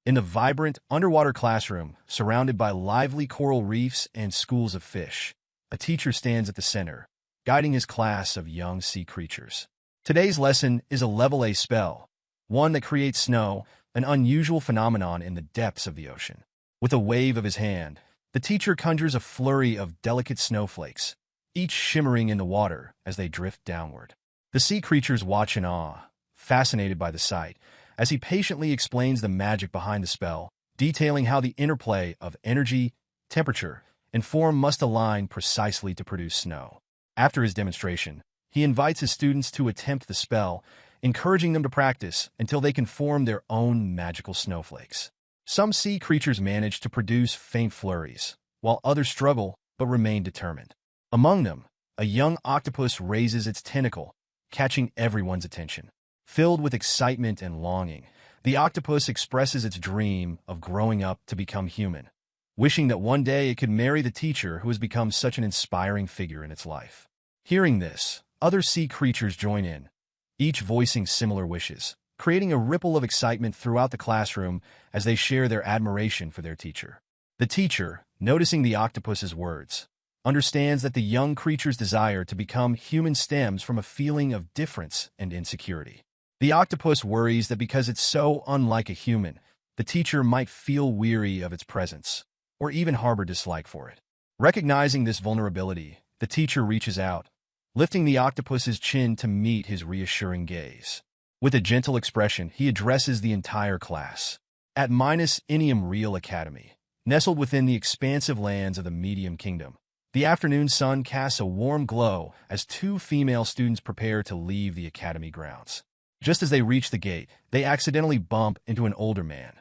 In the vibrant, underwater classroom, surrounded by lively coral reefs and schools of fish, a teacher stands at the center, guiding his class of young sea creatures. Today's lesson is a level A spell, one that creates snow, an unusual phenomenon in the depths of the ocean. With a wave of his hand, the teacher conjures a flurry of delicate snowflakes, each shimmering in the water as they drift downward. The sea creatures watch in awe, fascinated by the sight, as he patiently explains the magic behind the spell, detailing how the interplay of energy, temperature, and form must align precisely to produce snow. After his demonstration, he invites his students to attempt the spell, encouraging them to practice until they can form their own magical snowflakes. Some sea creatures manage to produce faint flurries, while others struggle but remain determined. Among them, a young octopus raises its tentacle, catching everyone's attention. Filled with excitement and longing, the octopus expresses its dream of growing up to become human, wishing that one day it could marry the teacher who has become such an inspiring figure in its life. Hearing this, other sea creatures join in, each voicing similar wishes, creating a ripple of excitement throughout the classroom as they share their admiration for their teacher. The teacher, noticing the octopus's words, understands that the young creature's desire to become human stems from a feeling of difference and insecurity. The octopus worries that because it's so unlike a human, the teacher might feel weary of its presence, or even harbor dislike for it. Recognizing this vulnerability, the teacher reaches out, lifting the octopus's chin to meet his reassuring gaze. With a gentle expression, he addresses the entire class. At Inium Real Academy, nestled within the expansive lands of the Medium Kingdom, the afternoon sun casts a warm glow as two female students prepare to leave the academy grounds. Just as they reach the gate, they accidentally bump into an older man,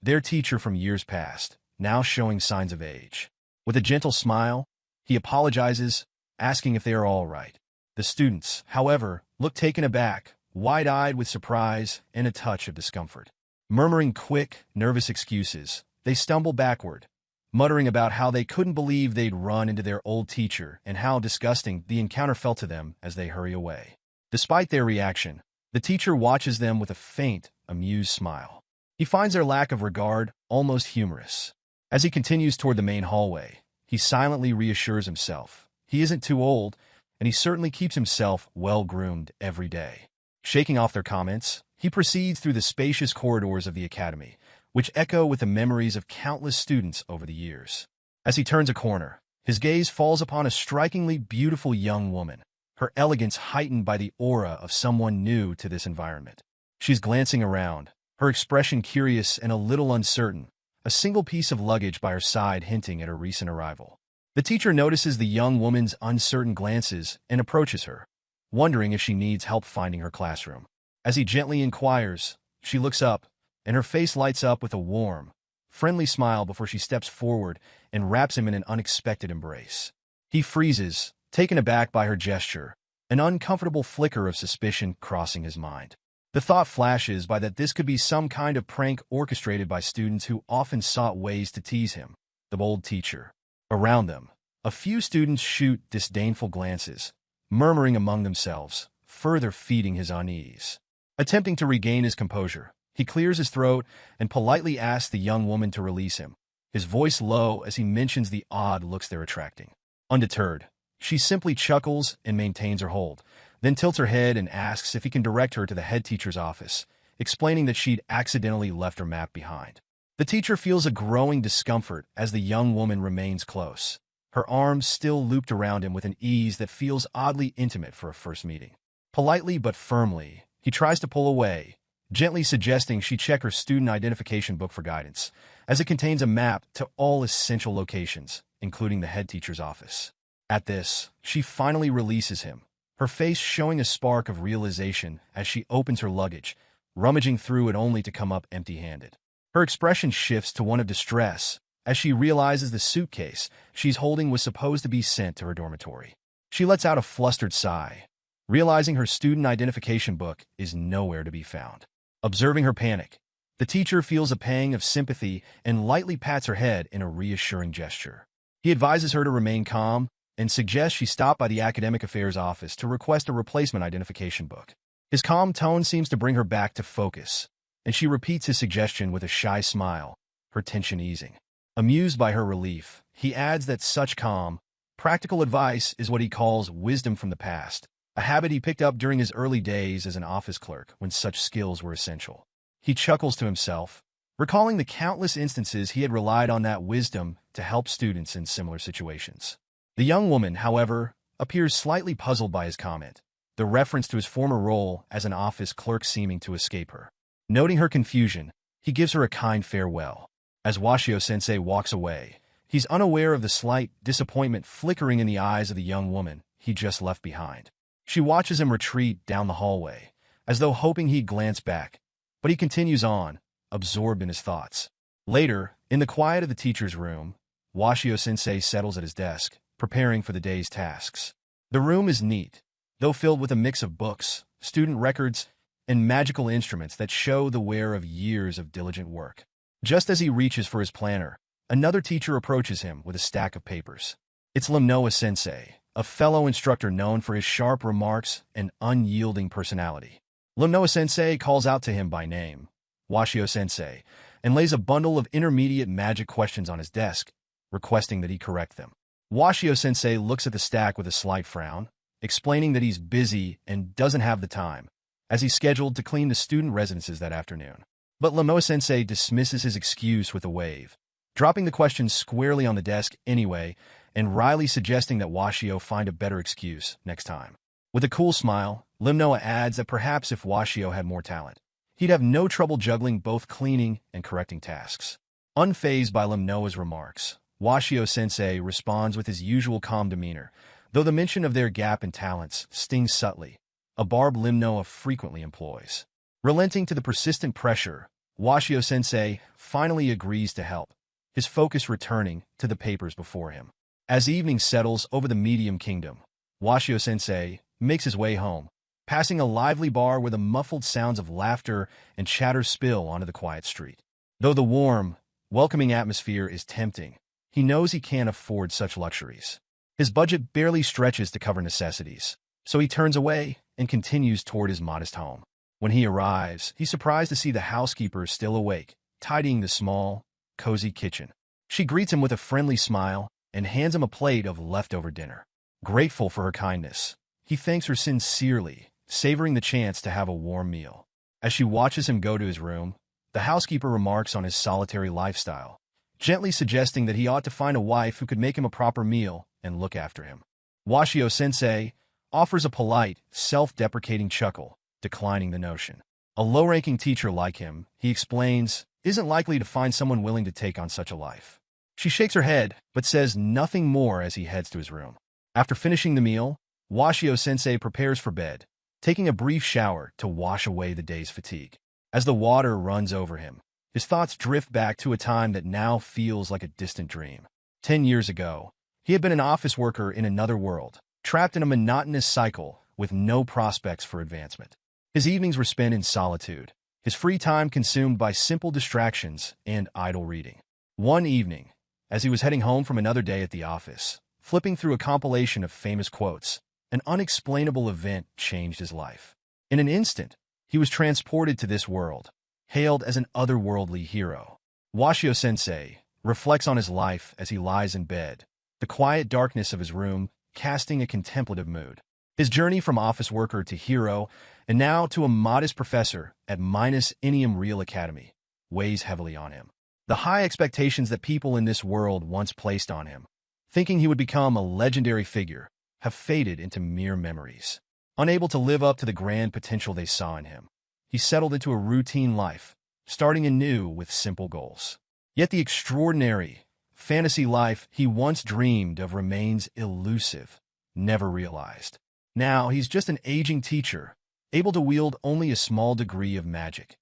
their teacher from years past, now showing signs of age. With a gentle smile, he apologizes, asking if they are all right. The students, however, look taken aback, wide-eyed with surprise and a touch of discomfort. Murmuring quick, nervous excuses, they stumble backward, muttering about how they couldn't believe they'd run into their old teacher and how disgusting the encounter felt to them as they hurry away. Despite their reaction, the teacher watches them with a faint, amused smile. He finds their lack of regard almost humorous. As he continues toward the main hallway, he silently reassures himself. He isn't too old, and he certainly keeps himself well-groomed every day. Shaking off their comments, he proceeds through the spacious corridors of the academy, which echo with the memories of countless students over the years. As he turns a corner, his gaze falls upon a strikingly beautiful young woman, her elegance heightened by the aura of someone new to this environment. She's glancing around, her expression curious and a little uncertain, a single piece of luggage by her side hinting at her recent arrival. The teacher notices the young woman's uncertain glances and approaches her, wondering if she needs help finding her classroom. As he gently inquires, she looks up, and her face lights up with a warm, friendly smile before she steps forward and wraps him in an unexpected embrace. He freezes, taken aback by her gesture, an uncomfortable flicker of suspicion crossing his mind. The thought flashes by that this could be some kind of prank orchestrated by students who often sought ways to tease him, the bold teacher. Around them, a few students shoot disdainful glances, murmuring among themselves, further feeding his unease. Attempting to regain his composure, he clears his throat and politely asks the young woman to release him, his voice low as he mentions the odd looks they're attracting. Undeterred, she simply chuckles and maintains her hold, then tilts her head and asks if he can direct her to the head teacher's office, explaining that she'd accidentally left her map behind. The teacher feels a growing discomfort as the young woman remains close, her arms still looped around him with an ease that feels oddly intimate for a first meeting. Politely but firmly, he tries to pull away, gently suggesting she check her student identification book for guidance, as it contains a map to all essential locations, including the head teacher's office. At this, she finally releases him, her face showing a spark of realization as she opens her luggage, rummaging through it only to come up empty-handed. Her expression shifts to one of distress as she realizes the suitcase she's holding was supposed to be sent to her dormitory. She lets out a flustered sigh, realizing her student identification book is nowhere to be found. Observing her panic, the teacher feels a pang of sympathy and lightly pats her head in a reassuring gesture. He advises her to remain calm and suggests she stop by the Academic Affairs office to request a replacement identification book. His calm tone seems to bring her back to focus, and she repeats his suggestion with a shy smile, her tension easing. Amused by her relief, he adds that such calm, practical advice is what he calls wisdom from the past, a habit he picked up during his early days as an office clerk when such skills were essential. He chuckles to himself, recalling the countless instances he had relied on that wisdom to help students in similar situations. The young woman, however, appears slightly puzzled by his comment, the reference to his former role as an office clerk seeming to escape her. Noting her confusion, he gives her a kind farewell. As Washio-sensei walks away, he's unaware of the slight disappointment flickering in the eyes of the young woman he just left behind. She watches him retreat down the hallway, as though hoping he'd glance back, but he continues on, absorbed in his thoughts. Later, in the quiet of the teacher's room, Washio-sensei settles at his desk, preparing for the day's tasks. The room is neat, though filled with a mix of books, student records, and magical instruments that show the wear of years of diligent work. Just as he reaches for his planner, another teacher approaches him with a stack of papers. It's Lemnoa-sensei, a fellow instructor known for his sharp remarks and unyielding personality. Lemnoa-sensei calls out to him by name, Washio-sensei, and lays a bundle of intermediate magic questions on his desk, requesting that he correct them. Washio-sensei looks at the stack with a slight frown, explaining that he's busy and doesn't have the time, as he's scheduled to clean the student residences that afternoon. But Lemnoa-sensei dismisses his excuse with a wave, dropping the questions squarely on the desk anyway, and wryly suggesting that Washio find a better excuse next time. With a cool smile, Lemnoa adds that perhaps if Washio had more talent, he'd have no trouble juggling both cleaning and correcting tasks. Unfazed by Lemnoa's remarks, Washio-sensei responds with his usual calm demeanor, though the mention of their gap in talents stings subtly, a barb Lemnoa frequently employs. Relenting to the persistent pressure, Washio-sensei finally agrees to help, his focus returning to the papers before him. As evening settles over the Medium Kingdom, Washio-sensei makes his way home, passing a lively bar where the muffled sounds of laughter and chatter spill onto the quiet street. Though the warm, welcoming atmosphere is tempting, he knows he can't afford such luxuries. His budget barely stretches to cover necessities, so he turns away and continues toward his modest home. When he arrives, he's surprised to see the housekeeper still awake, tidying the small, cozy kitchen. She greets him with a friendly smile and hands him a plate of leftover dinner. Grateful for her kindness, he thanks her sincerely, savoring the chance to have a warm meal. As she watches him go to his room, the housekeeper remarks on his solitary lifestyle, gently suggesting that he ought to find a wife who could make him a proper meal and look after him. Washio-sensei offers a polite, self-deprecating chuckle, declining the notion. A low-ranking teacher like him, he explains, isn't likely to find someone willing to take on such a life. She shakes her head, but says nothing more as he heads to his room. After finishing the meal, Washio-sensei prepares for bed, taking a brief shower to wash away the day's fatigue. As the water runs over him, his thoughts drift back to a time that now feels like a distant dream. 10 years ago, he had been an office worker in another world, trapped in a monotonous cycle with no prospects for advancement. His evenings were spent in solitude, his free time consumed by simple distractions and idle reading. One evening, as he was heading home from another day at the office, flipping through a compilation of famous quotes, an unexplainable event changed his life. In an instant, he was transported to this world, hailed as an otherworldly hero. Washio-sensei reflects on his life as he lies in bed, the quiet darkness of his room casting a contemplative mood. His journey from office worker to hero, and now to a modest professor at Inium Real Academy, weighs heavily on him. The high expectations that people in this world once placed on him, thinking he would become a legendary figure, have faded into mere memories. Unable to live up to the grand potential they saw in him, he settled into a routine life, starting anew with simple goals. Yet the extraordinary, fantasy life he once dreamed of remains elusive, never realized. Now he's just an aging teacher, able to wield only a small degree of magic,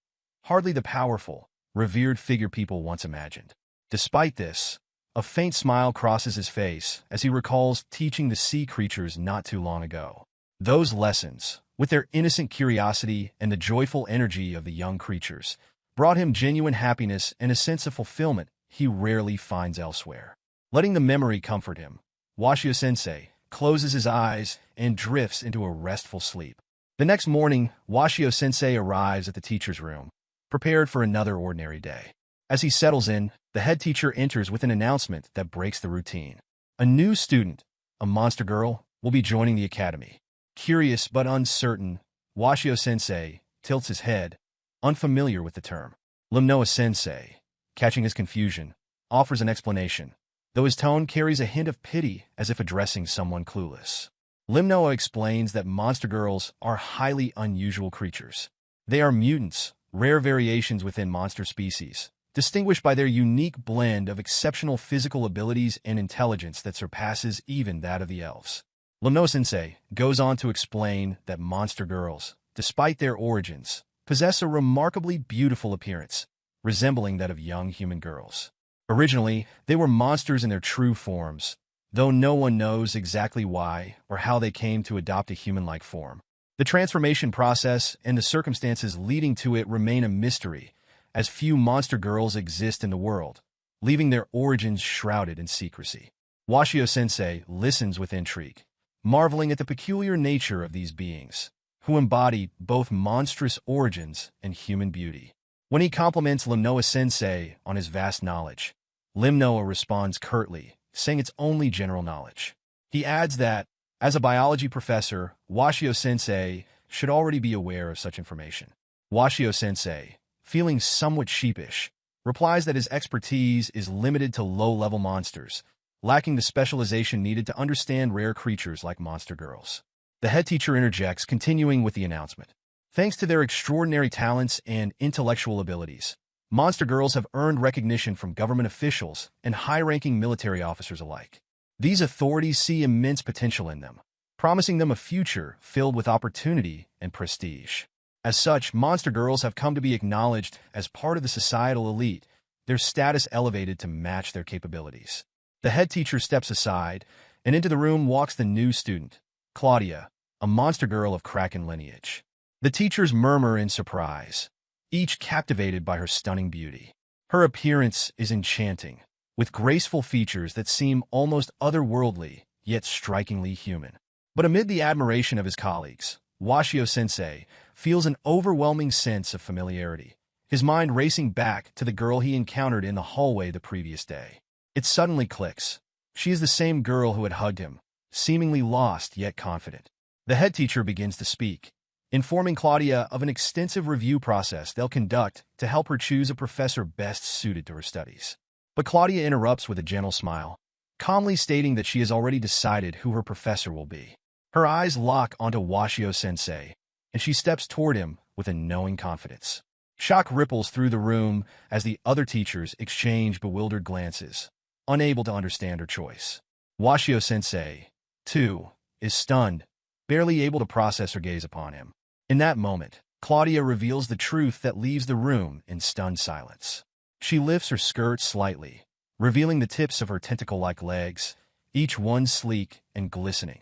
hardly the powerful, revered figure people once imagined. Despite this, a faint smile crosses his face as he recalls teaching the sea creatures not too long ago. Those lessons, with their innocent curiosity and the joyful energy of the young creatures, brought him genuine happiness and a sense of fulfillment he rarely finds elsewhere. Letting the memory comfort him, Washio-sensei closes his eyes and drifts into a restful sleep. The next morning, Washio-sensei arrives at the teacher's room, prepared for another ordinary day. As he settles in, the head teacher enters with an announcement that breaks the routine. A new student, a monster girl, will be joining the academy. Curious but uncertain, Washio-sensei tilts his head, unfamiliar with the term. Limnoa-sensei, catching his confusion, offers an explanation, though his tone carries a hint of pity as if addressing someone clueless. Limnoa explains that monster girls are highly unusual creatures. They are mutants, rare variations within monster species, distinguished by their unique blend of exceptional physical abilities and intelligence that surpasses even that of the elves. Limnoa-sensei goes on to explain that monster girls, despite their origins, possess a remarkably beautiful appearance, resembling that of young human girls. Originally, they were monsters in their true forms, though no one knows exactly why or how they came to adopt a human-like form. The transformation process and the circumstances leading to it remain a mystery, as few monster girls exist in the world, leaving their origins shrouded in secrecy. Washio-sensei listens with intrigue, marveling at the peculiar nature of these beings, who embody both monstrous origins and human beauty. When he compliments Limnoa-sensei on his vast knowledge, Limnoa responds curtly, saying it's only general knowledge. He adds that, as a biology professor, Washio-sensei should already be aware of such information. Washio-sensei, feeling somewhat sheepish, replies that his expertise is limited to low-level monsters, lacking the specialization needed to understand rare creatures like monster girls. The head teacher interjects, continuing with the announcement. Thanks to their extraordinary talents and intellectual abilities, monster girls have earned recognition from government officials and high-ranking military officers alike. These authorities see immense potential in them, promising them a future filled with opportunity and prestige. As such, monster girls have come to be acknowledged as part of the societal elite, their status elevated to match their capabilities. The head teacher steps aside, and into the room walks the new student, Claudia, a monster girl of Kraken lineage. The teachers murmur in surprise, each captivated by her stunning beauty. Her appearance is enchanting, with graceful features that seem almost otherworldly, yet strikingly human. But amid the admiration of his colleagues, Washio-sensei feels an overwhelming sense of familiarity, his mind racing back to the girl he encountered in the hallway the previous day. It suddenly clicks. She is the same girl who had hugged him, seemingly lost yet confident. The head teacher begins to speak, informing Claudia of an extensive review process they'll conduct to help her choose a professor best suited to her studies. But Claudia interrupts with a gentle smile, calmly stating that she has already decided who her professor will be. Her eyes lock onto Washio-sensei, and she steps toward him with a knowing confidence. Shock ripples through the room as the other teachers exchange bewildered glances, unable to understand her choice. Washio-sensei, too, is stunned, barely able to process her gaze upon him. In that moment, Claudia reveals the truth that leaves the room in stunned silence. She lifts her skirt slightly, revealing the tips of her tentacle-like legs, each one sleek and glistening,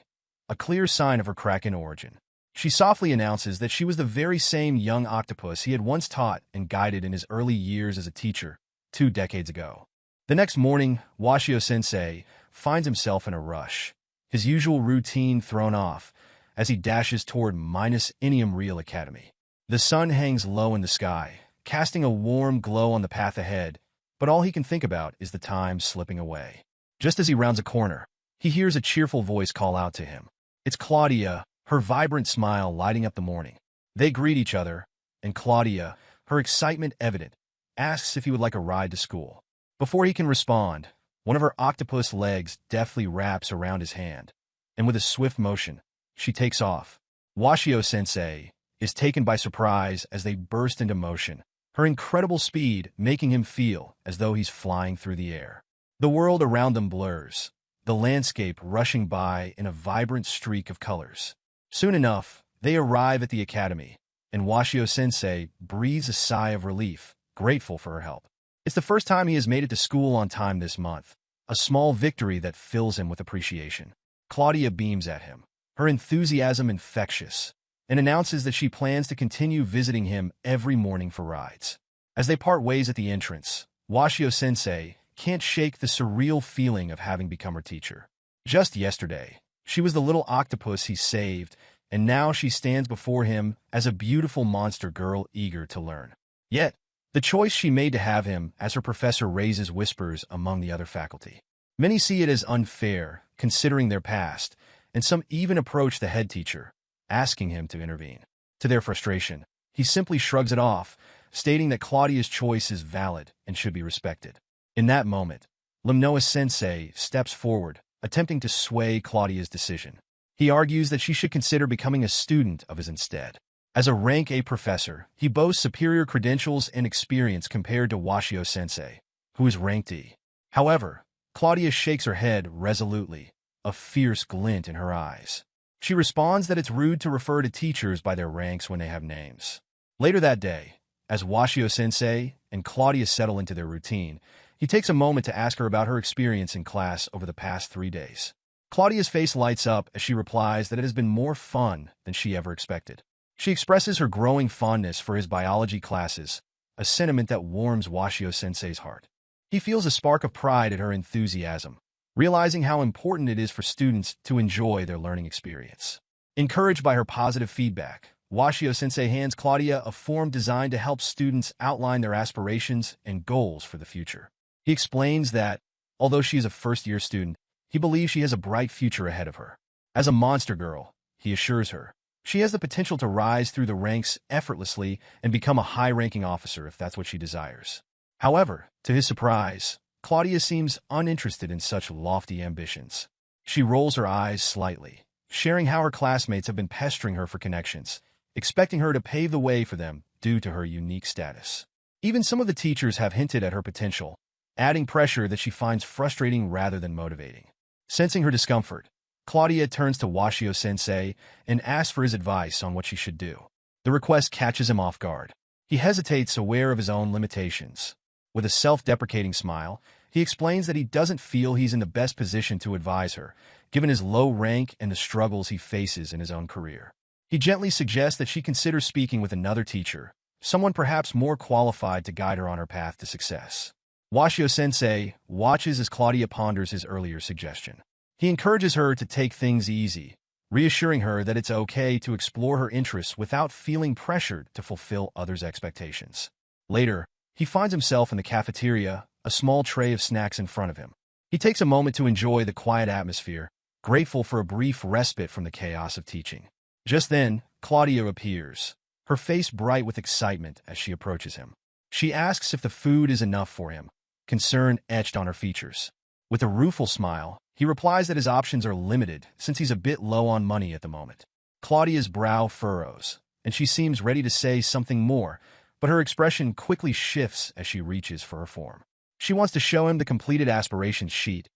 a clear sign of her Kraken origin. She softly announces that she was the very same young octopus he had once taught and guided in his early years as a teacher 2 decades ago. The next morning, Washio-sensei finds himself in a rush, his usual routine thrown off, as he dashes toward Inium Real Academy. The sun hangs low in the sky, casting a warm glow on the path ahead, but all he can think about is the time slipping away. Just as he rounds a corner, he hears a cheerful voice call out to him. It's Claudia, her vibrant smile lighting up the morning. They greet each other, and Claudia, her excitement evident, asks if he would like a ride to school. Before he can respond, one of her octopus legs deftly wraps around his hand, and with a swift motion, she takes off. Washio-sensei is taken by surprise as they burst into motion, her incredible speed making him feel as though he's flying through the air. The world around them blurs, the landscape rushing by in a vibrant streak of colors. Soon enough, they arrive at the academy, and Washio-sensei breathes a sigh of relief, grateful for her help. It's the first time he has made it to school on time this month, a small victory that fills him with appreciation. Claudia beams at him, her enthusiasm infectious, and announces that she plans to continue visiting him every morning for rides. As they part ways at the entrance, Washio-sensei can't shake the surreal feeling of having become her teacher. Just yesterday, she was the little octopus he saved, and now she stands before him as a beautiful monster girl eager to learn. Yet, the choice she made to have him as her professor raises whispers among the other faculty. Many see it as unfair, considering their past, and some even approach the head teacher, asking him to intervene. To their frustration, he simply shrugs it off, stating that Claudia's choice is valid and should be respected. In that moment, ManhwaCapped steps forward, attempting to sway Claudia's decision. He argues that she should consider becoming a student of his instead. As a rank A professor, he boasts superior credentials and experience compared to Washio-sensei, who is ranked E. However, Claudia shakes her head resolutely, a fierce glint in her eyes. She responds that it's rude to refer to teachers by their ranks when they have names. Later that day, as Washio-sensei and Claudia settle into their routine, he takes a moment to ask her about her experience in class over the past 3 days. Claudia's face lights up as she replies that it has been more fun than she ever expected. She expresses her growing fondness for his biology classes, a sentiment that warms Washio-sensei's heart. He feels a spark of pride at her enthusiasm, realizing how important it is for students to enjoy their learning experience. Encouraged by her positive feedback, Washio-sensei hands Claudia a form designed to help students outline their aspirations and goals for the future. He explains that, although she is a first-year student, he believes she has a bright future ahead of her. As a monster girl, he assures her, she has the potential to rise through the ranks effortlessly and become a high-ranking officer if that's what she desires. However, to his surprise, Claudia seems uninterested in such lofty ambitions. She rolls her eyes slightly, sharing how her classmates have been pestering her for connections, expecting her to pave the way for them due to her unique status. Even some of the teachers have hinted at her potential, adding pressure that she finds frustrating rather than motivating. Sensing her discomfort, Claudia turns to Washio-sensei and asks for his advice on what she should do. The request catches him off guard. He hesitates, aware of his own limitations. With a self-deprecating smile, he explains that he doesn't feel he's in the best position to advise her, given his low rank and the struggles he faces in his own career. He gently suggests that she consider speaking with another teacher, someone perhaps more qualified to guide her on her path to success. Washio-sensei watches as Claudia ponders his earlier suggestion. He encourages her to take things easy, reassuring her that it's okay to explore her interests without feeling pressured to fulfill others' expectations. Later, he finds himself in the cafeteria, a small tray of snacks in front of him. He takes a moment to enjoy the quiet atmosphere, grateful for a brief respite from the chaos of teaching. Just then, Claudia appears, her face bright with excitement as she approaches him. She asks if the food is enough for him, concern etched on her features. With a rueful smile, he replies that his options are limited since he's a bit low on money at the moment. Claudia's brow furrows, and she seems ready to say something more, but her expression quickly shifts as she reaches for her form. She wants to show him the completed aspirations sheet,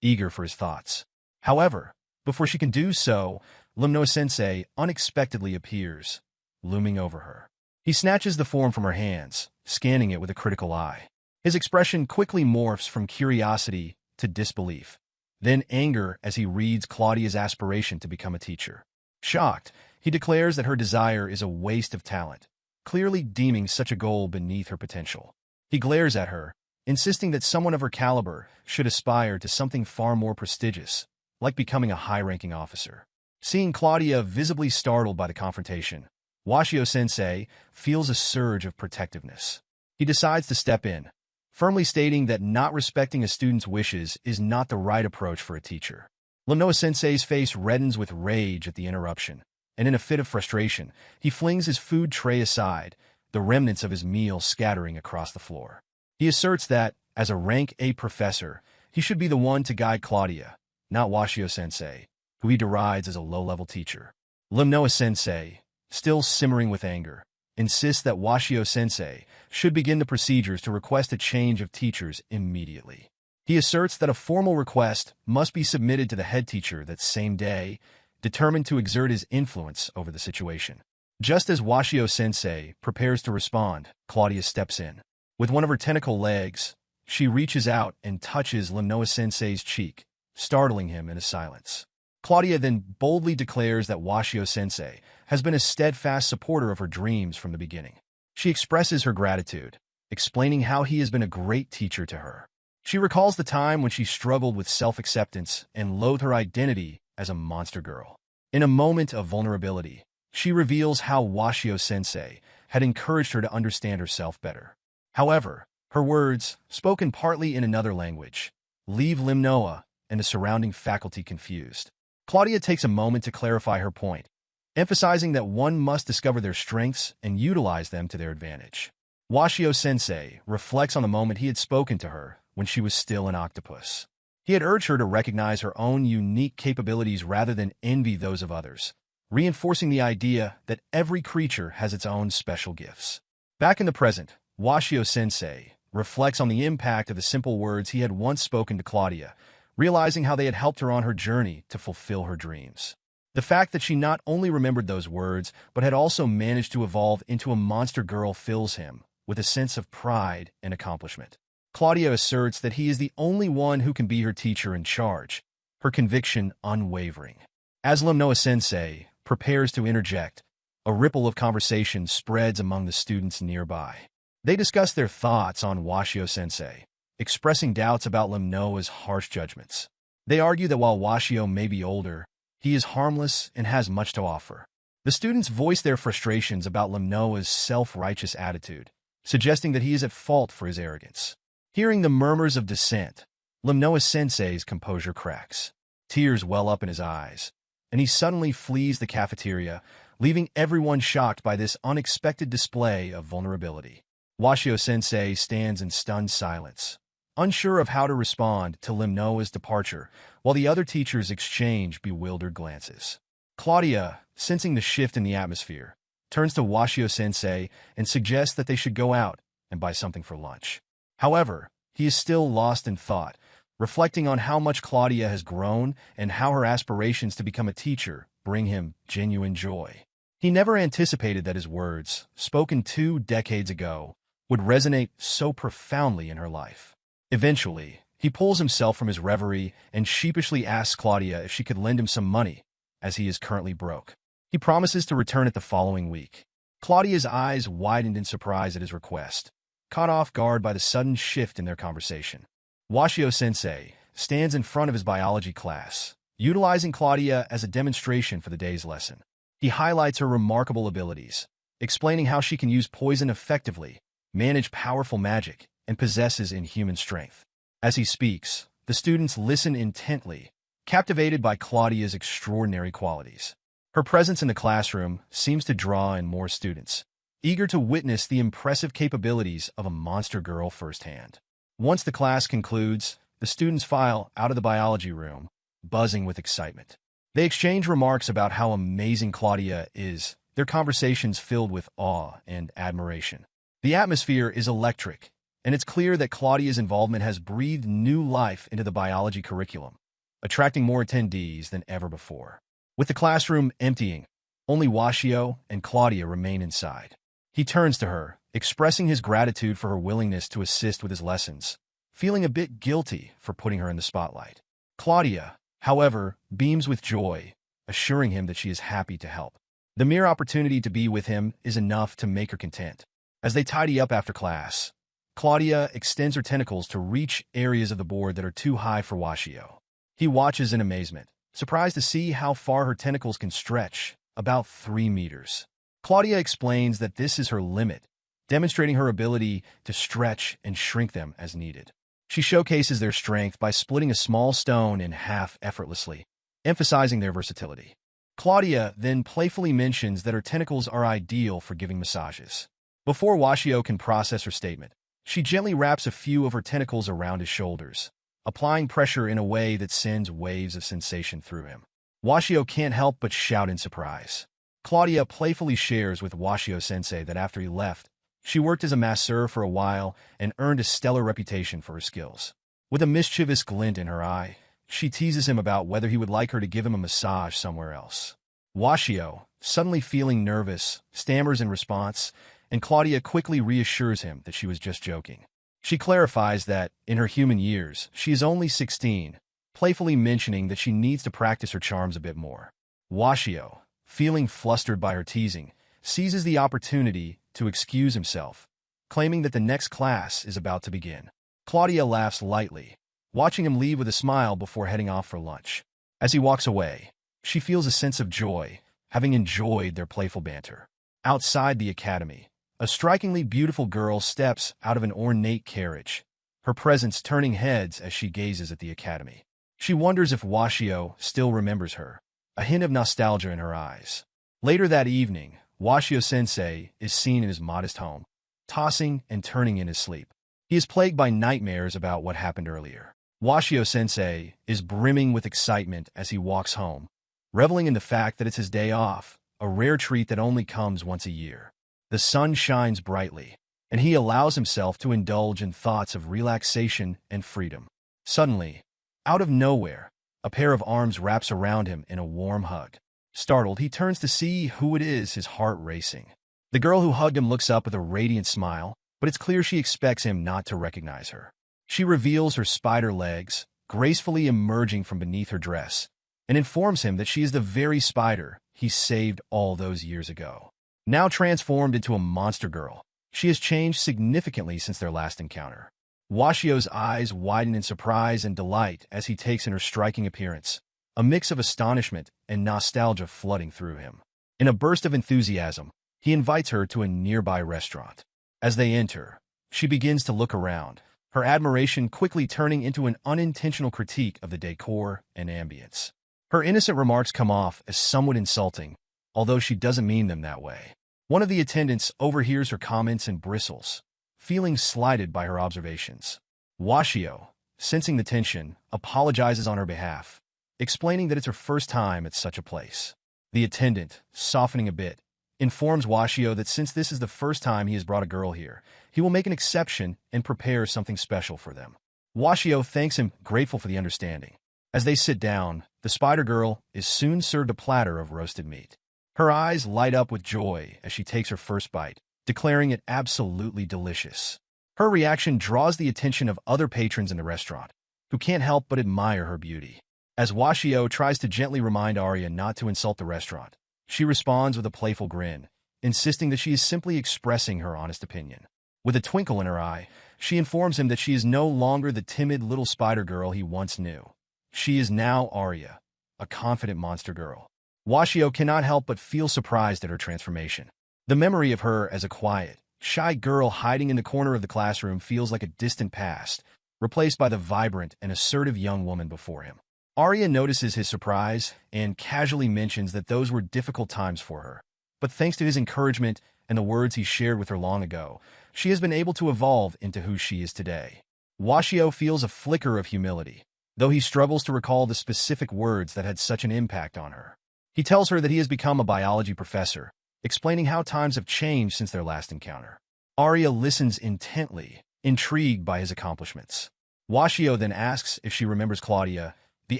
eager for his thoughts. However, before she can do so, ManhwaCapped unexpectedly appears, looming over her. He snatches the form from her hands, scanning it with a critical eye. His expression quickly morphs from curiosity to disbelief, then anger as he reads Claudia's aspiration to become a teacher. Shocked, he declares that her desire is a waste of talent, clearly deeming such a goal beneath her potential. He glares at her, insisting that someone of her caliber should aspire to something far more prestigious, like becoming a high-ranking officer. Seeing Claudia visibly startled by the confrontation, Washio-sensei feels a surge of protectiveness. He decides to step in, firmly stating that not respecting a student's wishes is not the right approach for a teacher. ManhwaCapped's face reddens with rage at the interruption, and in a fit of frustration, he flings his food tray aside, the remnants of his meal scattering across the floor. He asserts that, as a rank A professor, he should be the one to guide Claudia, not Washio-sensei, who he derides as a low-level teacher. ManhwaCapped, still simmering with anger, insists that Washio-sensei should begin the procedures to request a change of teachers immediately. He asserts that a formal request must be submitted to the head teacher that same day, determined to exert his influence over the situation. Just as Washio-sensei prepares to respond, Claudia steps in. With one of her tentacle legs, she reaches out and touches ManhwaCapped's cheek, startling him into silence. Claudia then boldly declares that Washio-sensei has been a steadfast supporter of her dreams from the beginning. She expresses her gratitude, explaining how he has been a great teacher to her. She recalls the time when she struggled with self-acceptance and loathed her identity as a monster girl. In a moment of vulnerability, she reveals how Washio-sensei had encouraged her to understand herself better. However, her words, spoken partly in another language, leave Limnoa and the surrounding faculty confused. Claudia takes a moment to clarify her point, emphasizing that one must discover their strengths and utilize them to their advantage. Washio-sensei reflects on the moment he had spoken to her when she was still an octopus. He had urged her to recognize her own unique capabilities rather than envy those of others, reinforcing the idea that every creature has its own special gifts. Back in the present, Washio-sensei reflects on the impact of the simple words he had once spoken to Claudia, realizing how they had helped her on her journey to fulfill her dreams. The fact that she not only remembered those words, but had also managed to evolve into a monster girl fills him with a sense of pride and accomplishment. Claudia asserts that he is the only one who can be her teacher in charge, her conviction unwavering. As Limnoa-sensei prepares to interject, a ripple of conversation spreads among the students nearby. They discuss their thoughts on Washio-sensei, expressing doubts about Limnoa's harsh judgments. They argue that while Washio may be older, he is harmless and has much to offer. The students voice their frustrations about Limnoa's self-righteous attitude, suggesting that he is at fault for his arrogance. Hearing the murmurs of dissent, Limnoa-sensei's composure cracks. Tears well up in his eyes, and he suddenly flees the cafeteria, leaving everyone shocked by this unexpected display of vulnerability. Washio-sensei stands in stunned silence, unsure of how to respond to Limnoa's departure, while the other teachers exchange bewildered glances. Claudia, sensing the shift in the atmosphere, turns to Washio-sensei and suggests that they should go out and buy something for lunch. However, he is still lost in thought, reflecting on how much Claudia has grown and how her aspirations to become a teacher bring him genuine joy. He never anticipated that his words, spoken 2 decades ago, would resonate so profoundly in her life. Eventually, he pulls himself from his reverie and sheepishly asks Claudia if she could lend him some money, as he is currently broke. He promises to return it the following week. Claudia's eyes widened in surprise at his request, caught off guard by the sudden shift in their conversation. Washio-sensei stands in front of his biology class, utilizing Claudia as a demonstration for the day's lesson. He highlights her remarkable abilities, explaining how she can use poison effectively, manage powerful magic, and possesses inhuman strength. As he speaks, the students listen intently, captivated by Claudia's extraordinary qualities. Her presence in the classroom seems to draw in more students, eager to witness the impressive capabilities of a monster girl firsthand. Once the class concludes, the students file out of the biology room, buzzing with excitement. They exchange remarks about how amazing Claudia is, their conversations filled with awe and admiration. The atmosphere is electric, and it's clear that Claudia's involvement has breathed new life into the biology curriculum, attracting more attendees than ever before. With the classroom emptying, only Washio and Claudia remain inside. He turns to her, expressing his gratitude for her willingness to assist with his lessons, feeling a bit guilty for putting her in the spotlight. Claudia, however, beams with joy, assuring him that she is happy to help. The mere opportunity to be with him is enough to make her content. As they tidy up after class, Claudia extends her tentacles to reach areas of the board that are too high for Washio. He watches in amazement, surprised to see how far her tentacles can stretch, about 3 meters. Claudia explains that this is her limit, demonstrating her ability to stretch and shrink them as needed. She showcases their strength by splitting a small stone in half effortlessly, emphasizing their versatility. Claudia then playfully mentions that her tentacles are ideal for giving massages. Before Washio can process her statement, she gently wraps a few of her tentacles around his shoulders, applying pressure in a way that sends waves of sensation through him. Washio can't help but shout in surprise. Claudia playfully shares with Washio-sensei that after he left, she worked as a masseur for a while and earned a stellar reputation for her skills. With a mischievous glint in her eye, she teases him about whether he would like her to give him a massage somewhere else. Washio, suddenly feeling nervous, stammers in response, and Claudia quickly reassures him that she was just joking. She clarifies that, in her human years, she is only 16, playfully mentioning that she needs to practice her charms a bit more. Washio, feeling flustered by her teasing, seizes the opportunity to excuse himself, claiming that the next class is about to begin. Claudia laughs lightly, watching him leave with a smile before heading off for lunch. As he walks away, she feels a sense of joy, having enjoyed their playful banter. Outside the academy, A strikingly beautiful girl steps out of an ornate carriage, her presence turning heads as she gazes at the academy. She wonders if Washio still remembers her, a hint of nostalgia in her eyes. Later that evening, Washio-sensei is seen in his modest home, tossing and turning in his sleep. He is plagued by nightmares about what happened earlier. Washio-sensei is brimming with excitement as he walks home, reveling in the fact that it's his day off, a rare treat that only comes once a year. The sun shines brightly, and he allows himself to indulge in thoughts of relaxation and freedom. Suddenly, out of nowhere, a pair of arms wraps around him in a warm hug. Startled, he turns to see who it is, his heart racing. The girl who hugged him looks up with a radiant smile, but it's clear she expects him not to recognize her. She reveals her spider legs, gracefully emerging from beneath her dress, and informs him that she is the very spider he saved all those years ago. Now transformed into a monster girl, she has changed significantly since their last encounter. Washio's eyes widen in surprise and delight as he takes in her striking appearance, a mix of astonishment and nostalgia flooding through him. In a burst of enthusiasm, he invites her to a nearby restaurant. As they enter, she begins to look around, her admiration quickly turning into an unintentional critique of the decor and ambience. Her innocent remarks come off as somewhat insulting, although she doesn't mean them that way. One of the attendants overhears her comments and bristles, feeling slighted by her observations. Washio, sensing the tension, apologizes on her behalf, explaining that it's her first time at such a place. The attendant, softening a bit, informs Washio that since this is the first time he has brought a girl here, he will make an exception and prepare something special for them. Washio thanks him, grateful for the understanding. As they sit down, the spider girl is soon served a platter of roasted meat. Her eyes light up with joy as she takes her first bite, declaring it absolutely delicious. Her reaction draws the attention of other patrons in the restaurant, who can't help but admire her beauty. As Washio tries to gently remind Arya not to insult the restaurant, she responds with a playful grin, insisting that she is simply expressing her honest opinion. With a twinkle in her eye, she informs him that she is no longer the timid little spider girl he once knew. She is now Arya, a confident monster girl. Washio cannot help but feel surprised at her transformation. The memory of her as a quiet, shy girl hiding in the corner of the classroom feels like a distant past, replaced by the vibrant and assertive young woman before him. Arya notices his surprise and casually mentions that those were difficult times for her. But thanks to his encouragement and the words he shared with her long ago, she has been able to evolve into who she is today. Washio feels a flicker of humility, though he struggles to recall the specific words that had such an impact on her. He tells her that he has become a biology professor, explaining how times have changed since their last encounter. Arya listens intently, intrigued by his accomplishments. Washio then asks if she remembers Claudia, the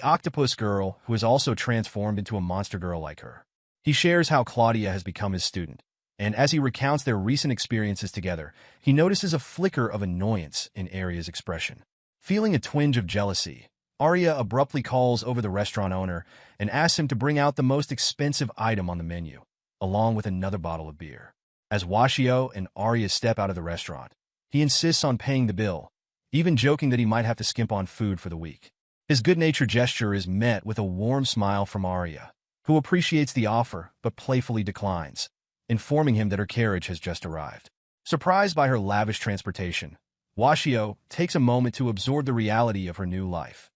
octopus girl who has also transformed into a monster girl like her. He shares how Claudia has become his student, and as he recounts their recent experiences together, he notices a flicker of annoyance in Arya's expression. Feeling a twinge of jealousy, Arya abruptly calls over the restaurant owner and asks him to bring out the most expensive item on the menu, along with another bottle of beer. As Washio and Arya step out of the restaurant, he insists on paying the bill, even joking that he might have to skimp on food for the week. His good-natured gesture is met with a warm smile from Arya, who appreciates the offer but playfully declines, informing him that her carriage has just arrived. Surprised by her lavish transportation, Washio takes a moment to absorb the reality of her new life.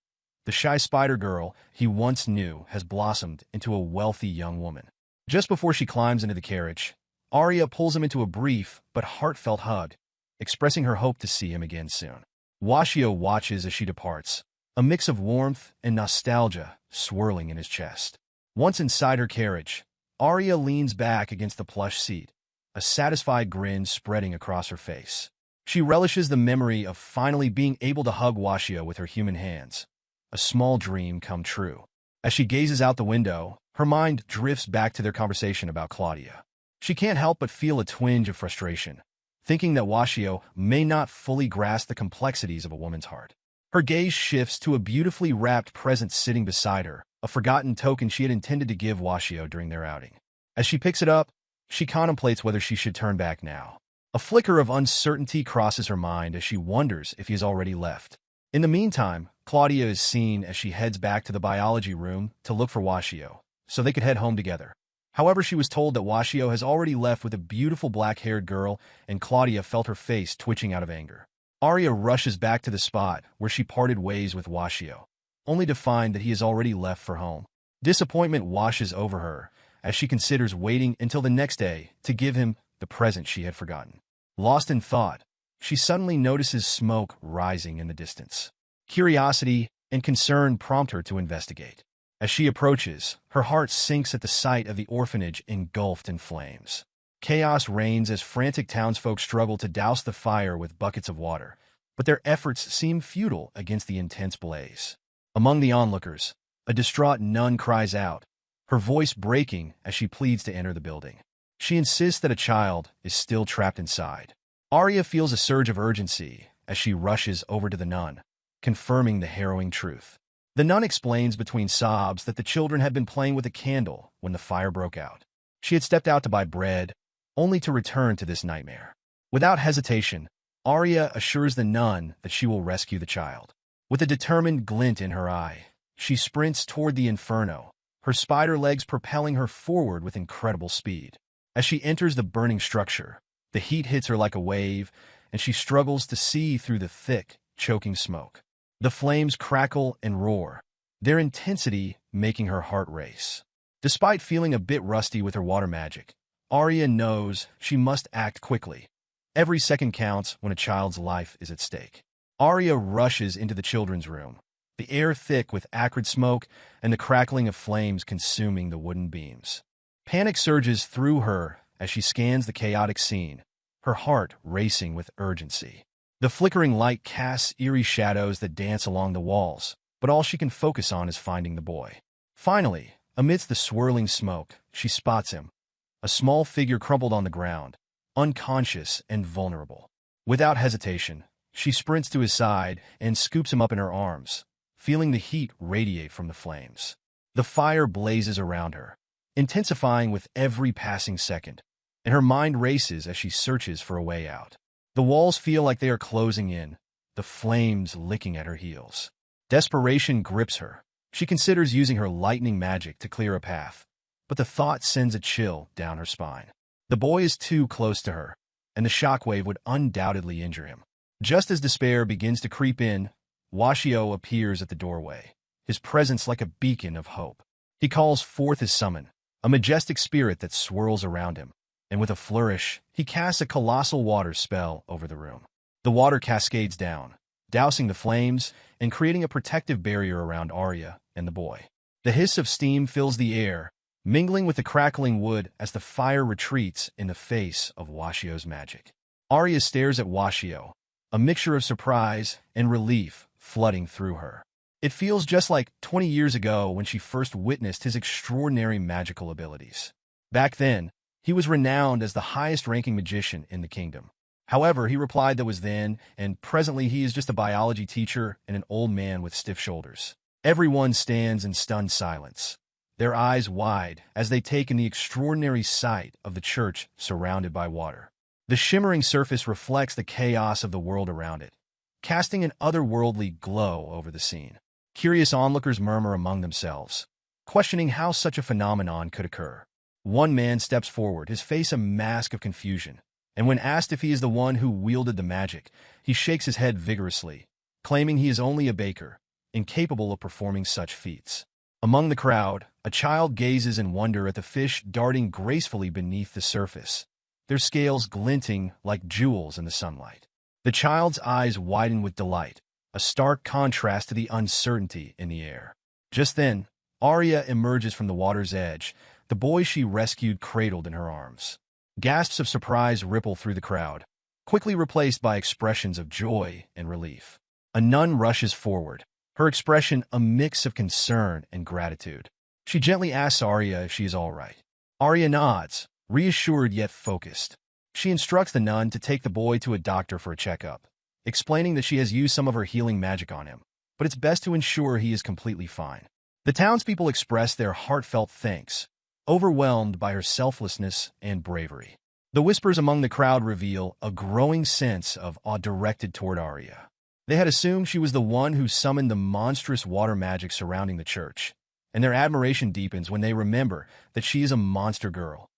The shy spider girl he once knew has blossomed into a wealthy young woman. Just before she climbs into the carriage, Arya pulls him into a brief but heartfelt hug, expressing her hope to see him again soon. Washio watches as she departs, a mix of warmth and nostalgia swirling in his chest. Once inside her carriage, Arya leans back against the plush seat, a satisfied grin spreading across her face. She relishes the memory of finally being able to hug Washio with her human hands, a small dream come true. As she gazes out the window, her mind drifts back to their conversation about Claudia. She can't help but feel a twinge of frustration, thinking that Washio may not fully grasp the complexities of a woman's heart. Her gaze shifts to a beautifully wrapped present sitting beside her, a forgotten token she had intended to give Washio during their outing. As she picks it up, she contemplates whether she should turn back now. A flicker of uncertainty crosses her mind as she wonders if he has already left. In the meantime, Claudia is seen as she heads back to the biology room to look for Washio, so they could head home together. However, she was told that Washio has already left with a beautiful black-haired girl, and Claudia felt her face twitching out of anger. Arya rushes back to the spot where she parted ways with Washio, only to find that he has already left for home. Disappointment washes over her as she considers waiting until the next day to give him the present she had forgotten. Lost in thought, she suddenly notices smoke rising in the distance. Curiosity and concern prompt her to investigate. As she approaches, her heart sinks at the sight of the orphanage engulfed in flames. Chaos reigns as frantic townsfolk struggle to douse the fire with buckets of water, but their efforts seem futile against the intense blaze. Among the onlookers, a distraught nun cries out, her voice breaking as she pleads to enter the building. She insists that a child is still trapped inside. Arya feels a surge of urgency as she rushes over to the nun, confirming the harrowing truth. The nun explains between sobs that the children had been playing with a candle when the fire broke out. She had stepped out to buy bread, only to return to this nightmare. Without hesitation, Arya assures the nun that she will rescue the child. With a determined glint in her eye, she sprints toward the inferno, her spider legs propelling her forward with incredible speed. As she enters the burning structure, the heat hits her like a wave, and she struggles to see through the thick, choking smoke. The flames crackle and roar, their intensity making her heart race. Despite feeling a bit rusty with her water magic, Arya knows she must act quickly. Every second counts when a child's life is at stake. Arya rushes into the children's room, the air thick with acrid smoke and the crackling of flames consuming the wooden beams. Panic surges through her as she scans the chaotic scene, her heart racing with urgency. The flickering light casts eerie shadows that dance along the walls, but all she can focus on is finding the boy. Finally, amidst the swirling smoke, she spots him, a small figure crumpled on the ground, unconscious and vulnerable. Without hesitation, she sprints to his side and scoops him up in her arms, feeling the heat radiate from the flames. The fire blazes around her, intensifying with every passing second, and her mind races as she searches for a way out. The walls feel like they are closing in, the flames licking at her heels. Desperation grips her. She considers using her lightning magic to clear a path, but the thought sends a chill down her spine. The boy is too close to her, and the shockwave would undoubtedly injure him. Just as despair begins to creep in, Washio appears at the doorway, his presence like a beacon of hope. He calls forth his summon, a majestic spirit that swirls around him, and with a flourish, he casts a colossal water spell over the room. The water cascades down, dousing the flames and creating a protective barrier around Arya and the boy. The hiss of steam fills the air, mingling with the crackling wood as the fire retreats in the face of Washio's magic. Arya stares at Washio, a mixture of surprise and relief flooding through her. It feels just like 20 years ago when she first witnessed his extraordinary magical abilities. Back then, he was renowned as the highest-ranking magician in the kingdom. However, he replied that was then, and presently he is just a biology teacher and an old man with stiff shoulders. Everyone stands in stunned silence, their eyes wide as they take in the extraordinary sight of the church surrounded by water. The shimmering surface reflects the chaos of the world around it, casting an otherworldly glow over the scene. Curious onlookers murmur among themselves, questioning how such a phenomenon could occur. One man steps forward, his face a mask of confusion, and when asked if he is the one who wielded the magic, he shakes his head vigorously, claiming he is only a baker, incapable of performing such feats. Among the crowd, a child gazes in wonder at the fish darting gracefully beneath the surface, their scales glinting like jewels in the sunlight. The child's eyes widen with delight, a stark contrast to the uncertainty in the air. Just then, Arya emerges from the water's edge, the boy she rescued cradled in her arms. Gasps of surprise ripple through the crowd, quickly replaced by expressions of joy and relief. A nun rushes forward, her expression a mix of concern and gratitude. She gently asks Arya if she is all right. Arya nods, reassured yet focused. She instructs the nun to take the boy to a doctor for a checkup, explaining that she has used some of her healing magic on him, but it's best to ensure he is completely fine. The townspeople express their heartfelt thanks, overwhelmed by her selflessness and bravery. The whispers among the crowd reveal a growing sense of awe directed toward Arya. They had assumed she was the one who summoned the monstrous water magic surrounding the church, and their admiration deepens when they remember that she is a monster girl,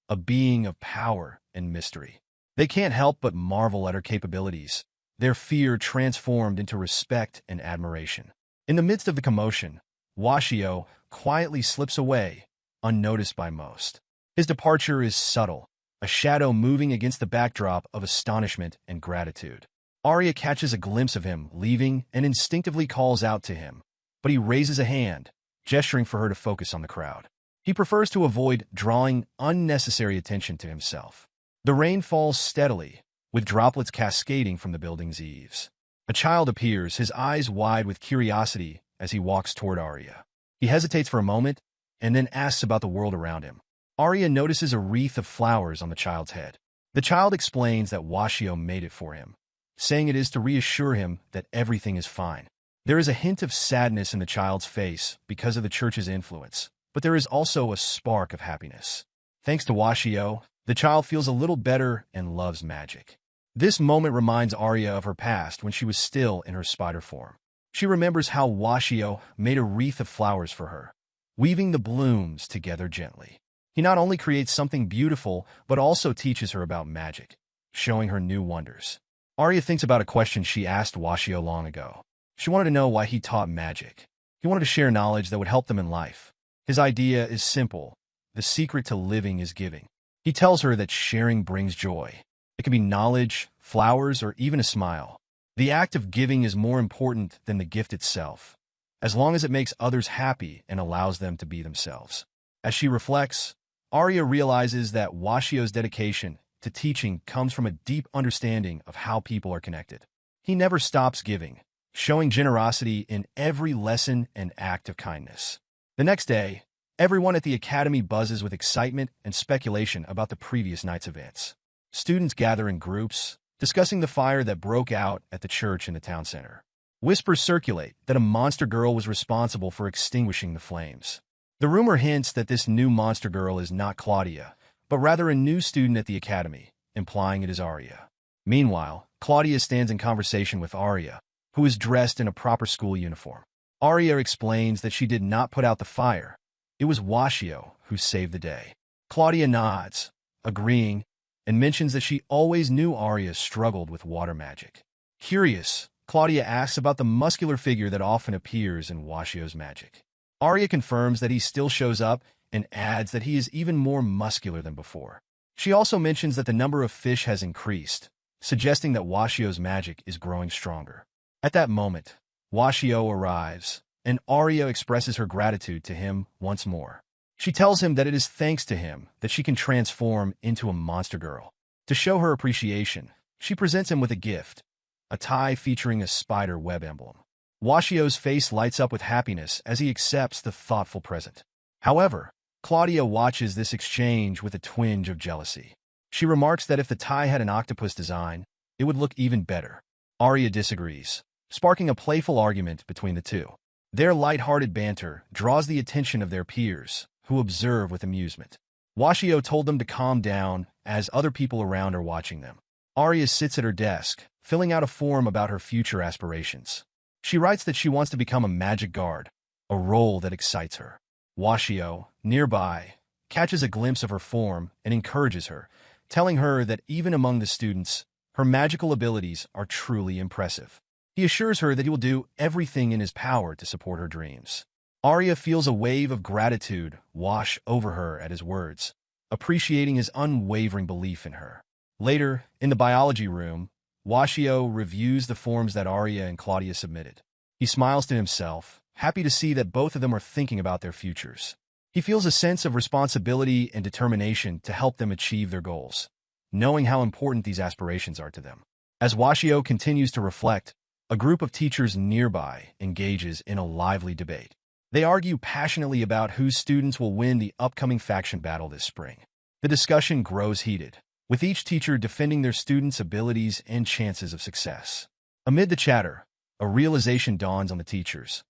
a being of power and mystery. They can't help but marvel at her capabilities, their fear transformed into respect and admiration. In the midst of the commotion, Washio quietly slips away, unnoticed by most. His departure is subtle, a shadow moving against the backdrop of astonishment and gratitude. Arya catches a glimpse of him leaving and instinctively calls out to him, but he raises a hand, gesturing for her to focus on the crowd. He prefers to avoid drawing unnecessary attention to himself. The rain falls steadily, with droplets cascading from the building's eaves. A child appears, his eyes wide with curiosity as he walks toward Arya. He hesitates for a moment and then asks about the world around him. Arya notices a wreath of flowers on the child's head. The child explains that Washio made it for him, saying it is to reassure him that everything is fine. There is a hint of sadness in the child's face because of the church's influence, but there is also a spark of happiness. Thanks to Washio, the child feels a little better and loves magic. This moment reminds Arya of her past when she was still in her spider form. She remembers how Washio made a wreath of flowers for her, weaving the blooms together gently. He not only creates something beautiful, but also teaches her about magic, showing her new wonders. Arya thinks about a question she asked Washio long ago. She wanted to know why he taught magic. He wanted to share knowledge that would help them in life. His idea is simple. The secret to living is giving. He tells her that sharing brings joy. It can be knowledge, flowers, or even a smile. The act of giving is more important than the gift itself, as long as it makes others happy and allows them to be themselves. As she reflects, Arya realizes that Washio's dedication to teaching comes from a deep understanding of how people are connected. He never stops giving, showing generosity in every lesson and act of kindness. The next day, everyone at the academy buzzes with excitement and speculation about the previous night's events. Students gather in groups, discussing the fire that broke out at the church in the town center. Whispers circulate that a monster girl was responsible for extinguishing the flames. The rumor hints that this new monster girl is not Claudia, but rather a new student at the academy, implying it is Arya. Meanwhile, Claudia stands in conversation with Arya, who is dressed in a proper school uniform. Arya explains that she did not put out the fire. It was Washio who saved the day. Claudia nods, agreeing, and mentions that she always knew Arya struggled with water magic. Curious, Claudia asks about the muscular figure that often appears in Washio's magic. Arya confirms that he still shows up and adds that he is even more muscular than before. She also mentions that the number of fish has increased, suggesting that Washio's magic is growing stronger. At that moment, Washio arrives, and Arya expresses her gratitude to him once more. She tells him that it is thanks to him that she can transform into a monster girl. To show her appreciation, she presents him with a gift, a tie featuring a spider web emblem. Washio's face lights up with happiness as he accepts the thoughtful present. However, Claudia watches this exchange with a twinge of jealousy. She remarks that if the tie had an octopus design, it would look even better. Arya disagrees, sparking a playful argument between the two. Their light-hearted banter draws the attention of their peers, who observe with amusement. Washio told them to calm down as other people around are watching them. Arya sits at her desk, filling out a form about her future aspirations. She writes that she wants to become a magic guard, a role that excites her. Washio, nearby, catches a glimpse of her form and encourages her, telling her that even among the students, her magical abilities are truly impressive. He assures her that he will do everything in his power to support her dreams. Arya feels a wave of gratitude wash over her at his words, appreciating his unwavering belief in her. Later, in the biology room, Washio reviews the forms that Arya and Claudia submitted. He smiles to himself, happy to see that both of them are thinking about their futures. He feels a sense of responsibility and determination to help them achieve their goals, knowing how important these aspirations are to them. As Washio continues to reflect, a group of teachers nearby engages in a lively debate. They argue passionately about whose students will win the upcoming faction battle this spring. The discussion grows heated, with each teacher defending their students' abilities and chances of success. Amid the chatter, a realization dawns on the teachers.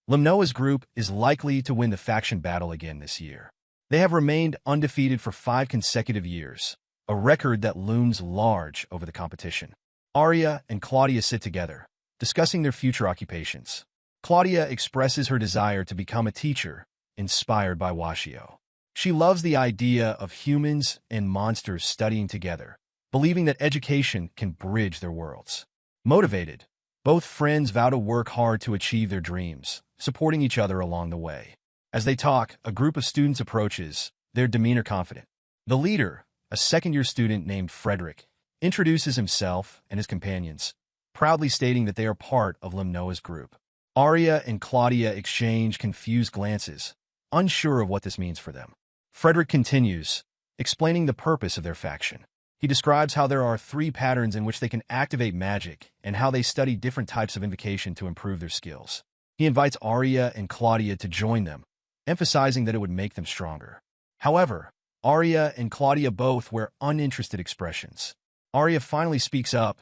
Limnoa's group is likely to win the faction battle again this year. They have remained undefeated for 5 consecutive years, a record that looms large over the competition. Arya and Claudia sit together, discussing their future occupations. Claudia expresses her desire to become a teacher, inspired by Washio. She loves the idea of humans and monsters studying together, believing that education can bridge their worlds. Motivated, both friends vow to work hard to achieve their dreams, supporting each other along the way. As they talk, a group of students approaches, their demeanor confident. The leader, a second-year student named Frederick, introduces himself and his companions, proudly stating that they are part of Limnoa's group. Arya and Claudia exchange confused glances, unsure of what this means for them. Frederick continues, explaining the purpose of their faction. He describes how there are 3 patterns in which they can activate magic and how they study different types of invocation to improve their skills. He invites Arya and Claudia to join them, emphasizing that it would make them stronger. However, Arya and Claudia both wear uninterested expressions. Arya finally speaks up,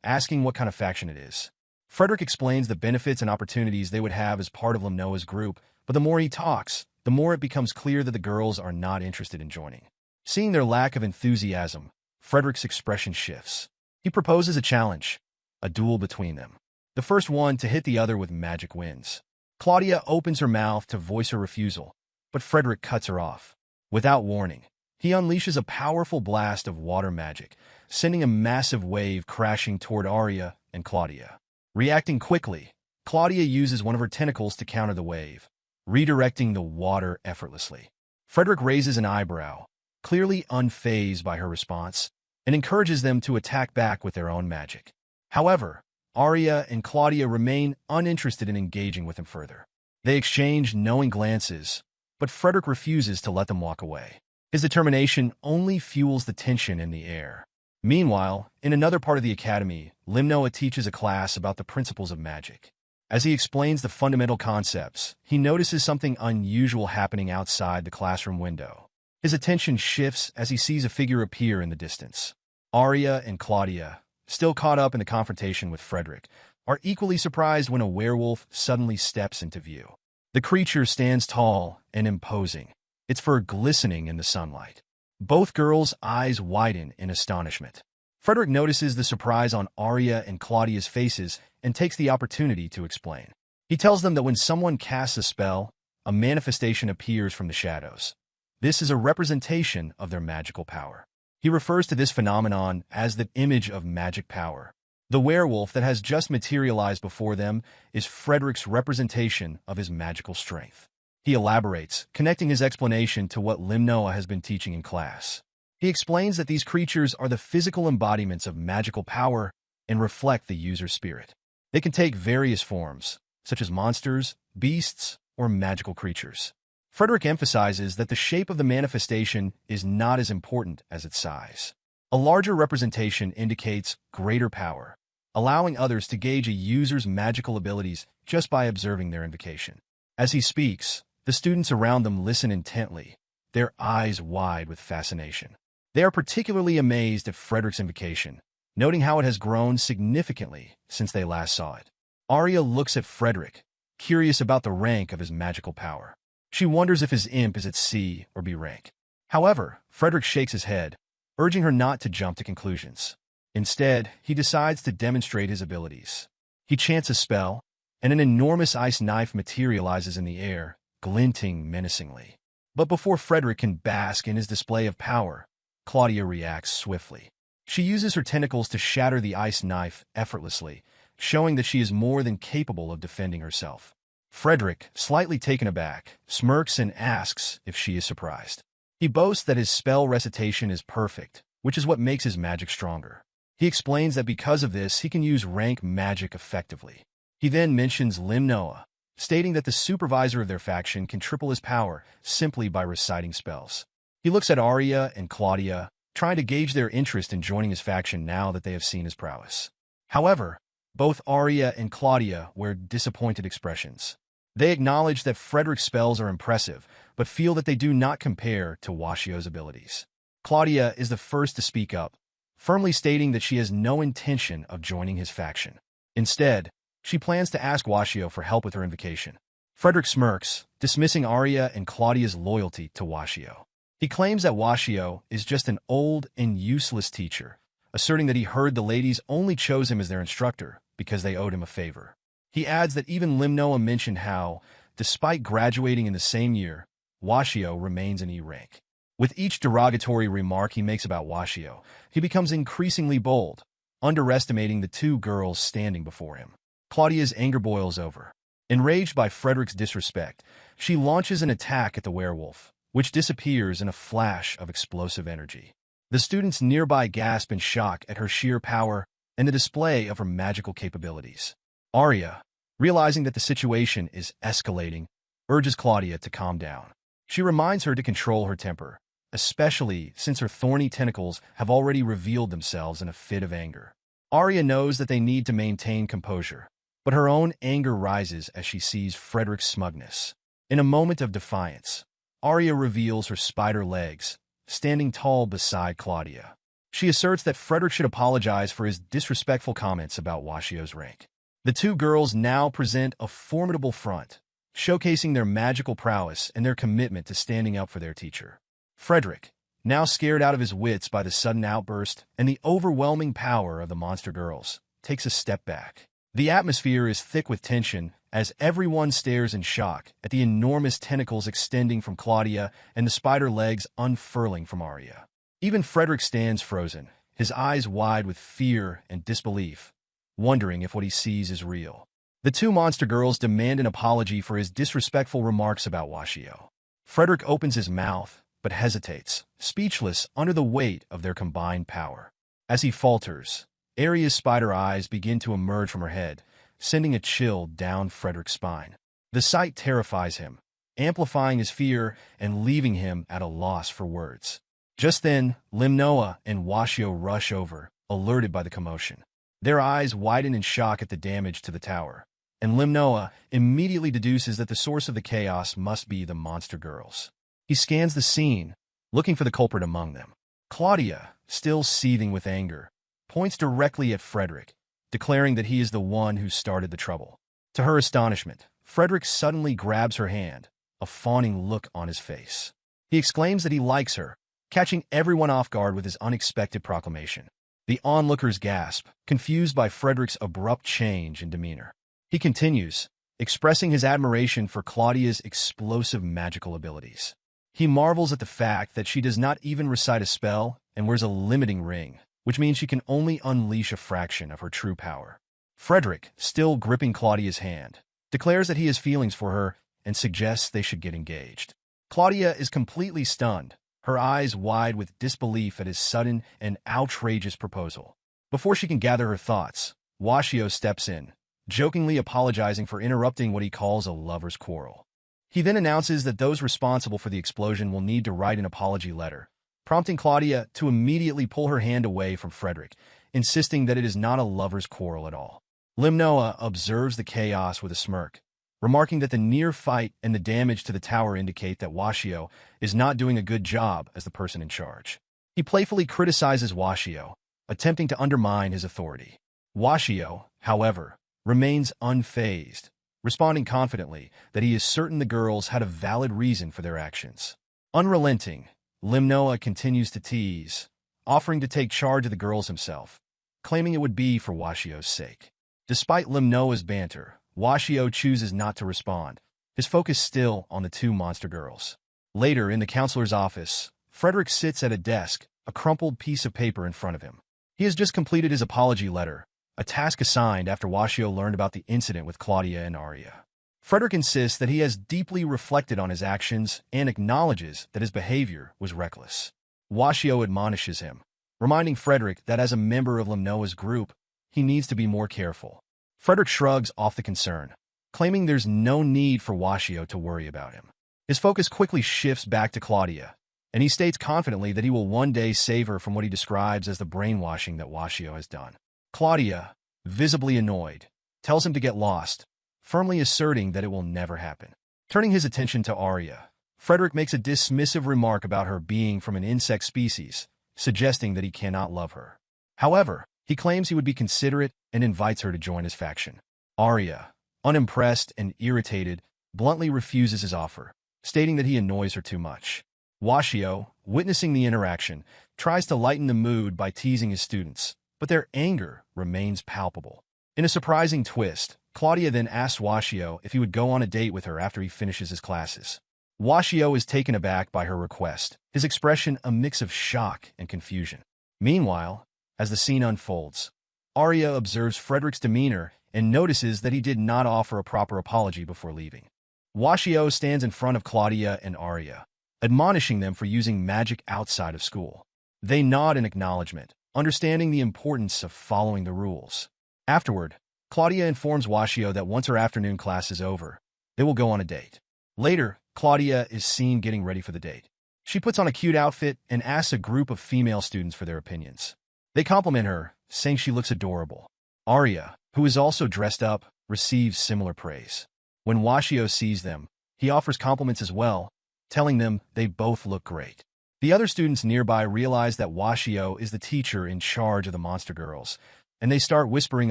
asking what kind of faction it is. Frederick explains the benefits and opportunities they would have as part of Limnoa's group, but the more he talks, the more it becomes clear that the girls are not interested in joining. Seeing their lack of enthusiasm, Frederick's expression shifts. He proposes a challenge, a duel between them. The first one to hit the other with magic wins. Claudia opens her mouth to voice her refusal, but Frederick cuts her off. Without warning, he unleashes a powerful blast of water magic, sending a massive wave crashing toward Arya and Claudia. Reacting quickly, Claudia uses one of her tentacles to counter the wave, redirecting the water effortlessly. Frederick raises an eyebrow, clearly unfazed by her response, and encourages them to attack back with their own magic. However, Arya and Claudia remain uninterested in engaging with him further. They exchange knowing glances, but Frederick refuses to let them walk away. His determination only fuels the tension in the air. Meanwhile, in another part of the academy, Limnoa teaches a class about the principles of magic. As he explains the fundamental concepts, he notices something unusual happening outside the classroom window. His attention shifts as he sees a figure appear in the distance. Arya and Claudia, still caught up in the confrontation with Frederick, are equally surprised when a werewolf suddenly steps into view. The creature stands tall and imposing, its fur glistening in the sunlight. Both girls' eyes widen in astonishment. Frederick notices the surprise on Arya and Claudia's faces and takes the opportunity to explain. He tells them that when someone casts a spell, a manifestation appears from the shadows. This is a representation of their magical power. He refers to this phenomenon as the image of magic power. The werewolf that has just materialized before them is Frederick's representation of his magical strength. He elaborates, connecting his explanation to what Limnoa has been teaching in class. He explains that these creatures are the physical embodiments of magical power and reflect the user's spirit. They can take various forms, such as monsters, beasts, or magical creatures. Frederick emphasizes that the shape of the manifestation is not as important as its size. A larger representation indicates greater power, allowing others to gauge a user's magical abilities just by observing their invocation. As he speaks, the students around them listen intently, their eyes wide with fascination. They are particularly amazed at Frederick's invocation, noting how it has grown significantly since they last saw it. Arya looks at Frederick, curious about the rank of his magical power. She wonders if his imp is at C or B rank. However, Frederick shakes his head, urging her not to jump to conclusions. Instead, he decides to demonstrate his abilities. He chants a spell, and an enormous ice knife materializes in the air, glinting menacingly. But before Frederick can bask in his display of power, Claudia reacts swiftly. She uses her tentacles to shatter the ice knife effortlessly, showing that she is more than capable of defending herself. Frederick, slightly taken aback, smirks and asks if she is surprised. He boasts that his spell recitation is perfect, which is what makes his magic stronger. He explains that because of this, he can use rank magic effectively. He then mentions Limnoa, stating that the supervisor of their faction can triple his power simply by reciting spells. He looks at Arya and Claudia, trying to gauge their interest in joining his faction now that they have seen his prowess. However, both Arya and Claudia wear disappointed expressions. They acknowledge that Frederick's spells are impressive, but feel that they do not compare to Washio's abilities. Claudia is the first to speak up, firmly stating that she has no intention of joining his faction. Instead, she plans to ask Washio for help with her invocation. Frederick smirks, dismissing Arya and Claudia's loyalty to Washio. He claims that Washio is just an old and useless teacher, asserting that he heard the ladies only chose him as their instructor because they owed him a favor. He adds that even Limnoa mentioned how despite graduating in the same year, Washio remains in E rank. With each derogatory remark he makes about Washio, he becomes increasingly bold, underestimating the two girls standing before him. Claudia's anger boils over. Enraged by Frederick's disrespect, she launches an attack at the werewolf, which disappears in a flash of explosive energy. The students nearby gasp in shock at her sheer power and the display of her magical capabilities. Arya, realizing that the situation is escalating, urges Claudia to calm down. She reminds her to control her temper, especially since her thorny tentacles have already revealed themselves in a fit of anger. Arya knows that they need to maintain composure, but her own anger rises as she sees Frederick's smugness. In a moment of defiance, Arya reveals her spider legs, standing tall beside Claudia. She asserts that Frederick should apologize for his disrespectful comments about Washio's rank. The two girls now present a formidable front, showcasing their magical prowess and their commitment to standing up for their teacher. Frederick, now scared out of his wits by the sudden outburst and the overwhelming power of the monster girls, takes a step back. The atmosphere is thick with tension as everyone stares in shock at the enormous tentacles extending from Claudia and the spider legs unfurling from Arya. Even Frederick stands frozen, his eyes wide with fear and disbelief, wondering if what he sees is real. The two monster girls demand an apology for his disrespectful remarks about Washio. Frederick opens his mouth, but hesitates, speechless under the weight of their combined power. As he falters, Arya's spider eyes begin to emerge from her head, sending a chill down Frederick's spine. The sight terrifies him, amplifying his fear and leaving him at a loss for words. Just then, Limnoa and Washio rush over, alerted by the commotion. Their eyes widen in shock at the damage to the tower, and Limnoa immediately deduces that the source of the chaos must be the monster girls. He scans the scene, looking for the culprit among them. Claudia, still seething with anger, points directly at Frederick, declaring that he is the one who started the trouble. To her astonishment, Frederick suddenly grabs her hand, a fawning look on his face. He exclaims that he likes her, catching everyone off guard with his unexpected proclamation. The onlookers gasp, confused by Frederick's abrupt change in demeanor. He continues, expressing his admiration for Claudia's explosive magical abilities. He marvels at the fact that she does not even recite a spell and wears a limiting ring, which means she can only unleash a fraction of her true power. Frederick, still gripping Claudia's hand, declares that he has feelings for her and suggests they should get engaged. Claudia is completely stunned, her eyes wide with disbelief at his sudden and outrageous proposal. Before she can gather her thoughts, Washio steps in, jokingly apologizing for interrupting what he calls a lover's quarrel. He then announces that those responsible for the explosion will need to write an apology letter, prompting Claudia to immediately pull her hand away from Frederick, insisting that it is not a lover's quarrel at all. Limnoa observes the chaos with a smirk, remarking that the near fight and the damage to the tower indicate that Washio is not doing a good job as the person in charge. He playfully criticizes Washio, attempting to undermine his authority. Washio, however, remains unfazed, responding confidently that he is certain the girls had a valid reason for their actions. Unrelenting, Limnoa continues to tease, offering to take charge of the girls himself, claiming it would be for Washio's sake. Despite Limnoa's banter, Washio chooses not to respond, his focus still on the two monster girls. Later, in the counselor's office, Frederick sits at a desk, a crumpled piece of paper in front of him. He has just completed his apology letter, a task assigned after Washio learned about the incident with Claudia and Arya. Frederick insists that he has deeply reflected on his actions and acknowledges that his behavior was reckless. Washio admonishes him, reminding Frederick that as a member of Limnoa's group, he needs to be more careful. Frederick shrugs off the concern, claiming there's no need for Washio to worry about him. His focus quickly shifts back to Claudia, and he states confidently that he will one day save her from what he describes as the brainwashing that Washio has done. Claudia, visibly annoyed, tells him to get lost, firmly asserting that it will never happen. Turning his attention to Arya, Frederick makes a dismissive remark about her being from an insect species, suggesting that he cannot love her. However, he claims he would be considerate and invites her to join his faction. Arya, unimpressed and irritated, bluntly refuses his offer, stating that he annoys her too much. Washio, witnessing the interaction, tries to lighten the mood by teasing his students, but their anger remains palpable. In a surprising twist, Claudia then asks Washio if he would go on a date with her after he finishes his classes. Washio is taken aback by her request, his expression a mix of shock and confusion. Meanwhile, as the scene unfolds, Arya observes Frederick's demeanor and notices that he did not offer a proper apology before leaving. Washio stands in front of Claudia and Arya, admonishing them for using magic outside of school. They nod in acknowledgement, understanding the importance of following the rules. Afterward, Claudia informs Washio that once her afternoon class is over, they will go on a date. Later, Claudia is seen getting ready for the date. She puts on a cute outfit and asks a group of female students for their opinions. They compliment her, saying she looks adorable. Arya, who is also dressed up, receives similar praise. When Washio sees them, he offers compliments as well, telling them they both look great. The other students nearby realize that Washio is the teacher in charge of the monster girls, and they start whispering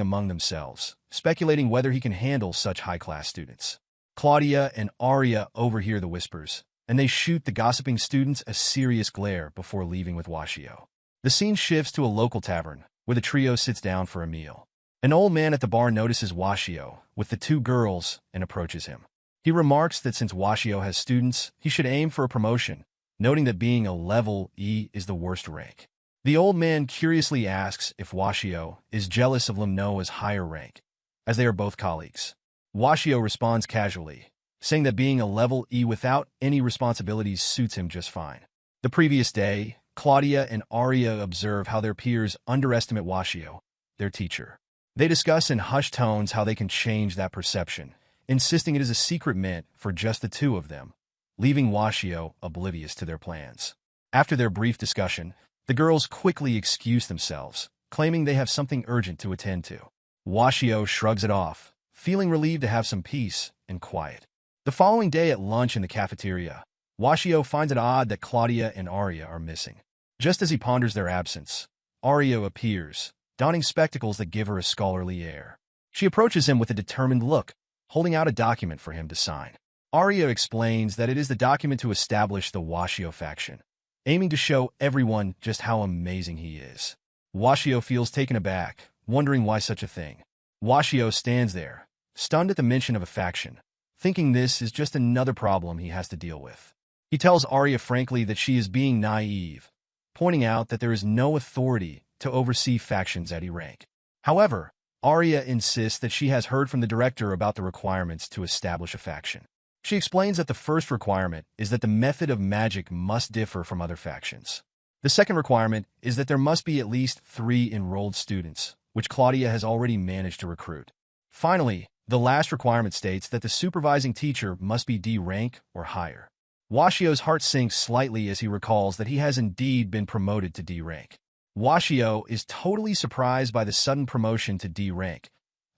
among themselves, speculating whether he can handle such high-class students. Claudia and Arya overhear the whispers, and they shoot the gossiping students a serious glare before leaving with Washio. The scene shifts to a local tavern, where the trio sits down for a meal. An old man at the bar notices Washio with the two girls and approaches him. He remarks that since Washio has students, he should aim for a promotion, noting that being a level E is the worst rank. The old man curiously asks if Washio is jealous of Limnoa's higher rank, as they are both colleagues. Washio responds casually, saying that being a level E without any responsibilities suits him just fine. The previous day, Claudia and Arya observe how their peers underestimate Washio, their teacher. They discuss in hushed tones how they can change that perception, insisting it is a secret meant for just the two of them, leaving Washio oblivious to their plans. After their brief discussion, the girls quickly excuse themselves, claiming they have something urgent to attend to. Washio shrugs it off, feeling relieved to have some peace and quiet. The following day at lunch in the cafeteria, Washio finds it odd that Claudia and Arya are missing. Just as he ponders their absence, Arya appears, donning spectacles that give her a scholarly air. She approaches him with a determined look, holding out a document for him to sign. Arya explains that it is the document to establish the Washio faction, aiming to show everyone just how amazing he is. Washio feels taken aback, wondering why such a thing. Washio stands there, stunned at the mention of a faction, thinking this is just another problem he has to deal with. He tells Arya frankly that she is being naive, pointing out that there is no authority to oversee factions at E rank. However, Arya insists that she has heard from the director about the requirements to establish a faction. She explains that the first requirement is that the method of magic must differ from other factions. The second requirement is that there must be at least 3 enrolled students, which Claudia has already managed to recruit. Finally, the last requirement states that the supervising teacher must be D rank or higher. Washio's heart sinks slightly as he recalls that he has indeed been promoted to D rank. Washio is totally surprised by the sudden promotion to D rank,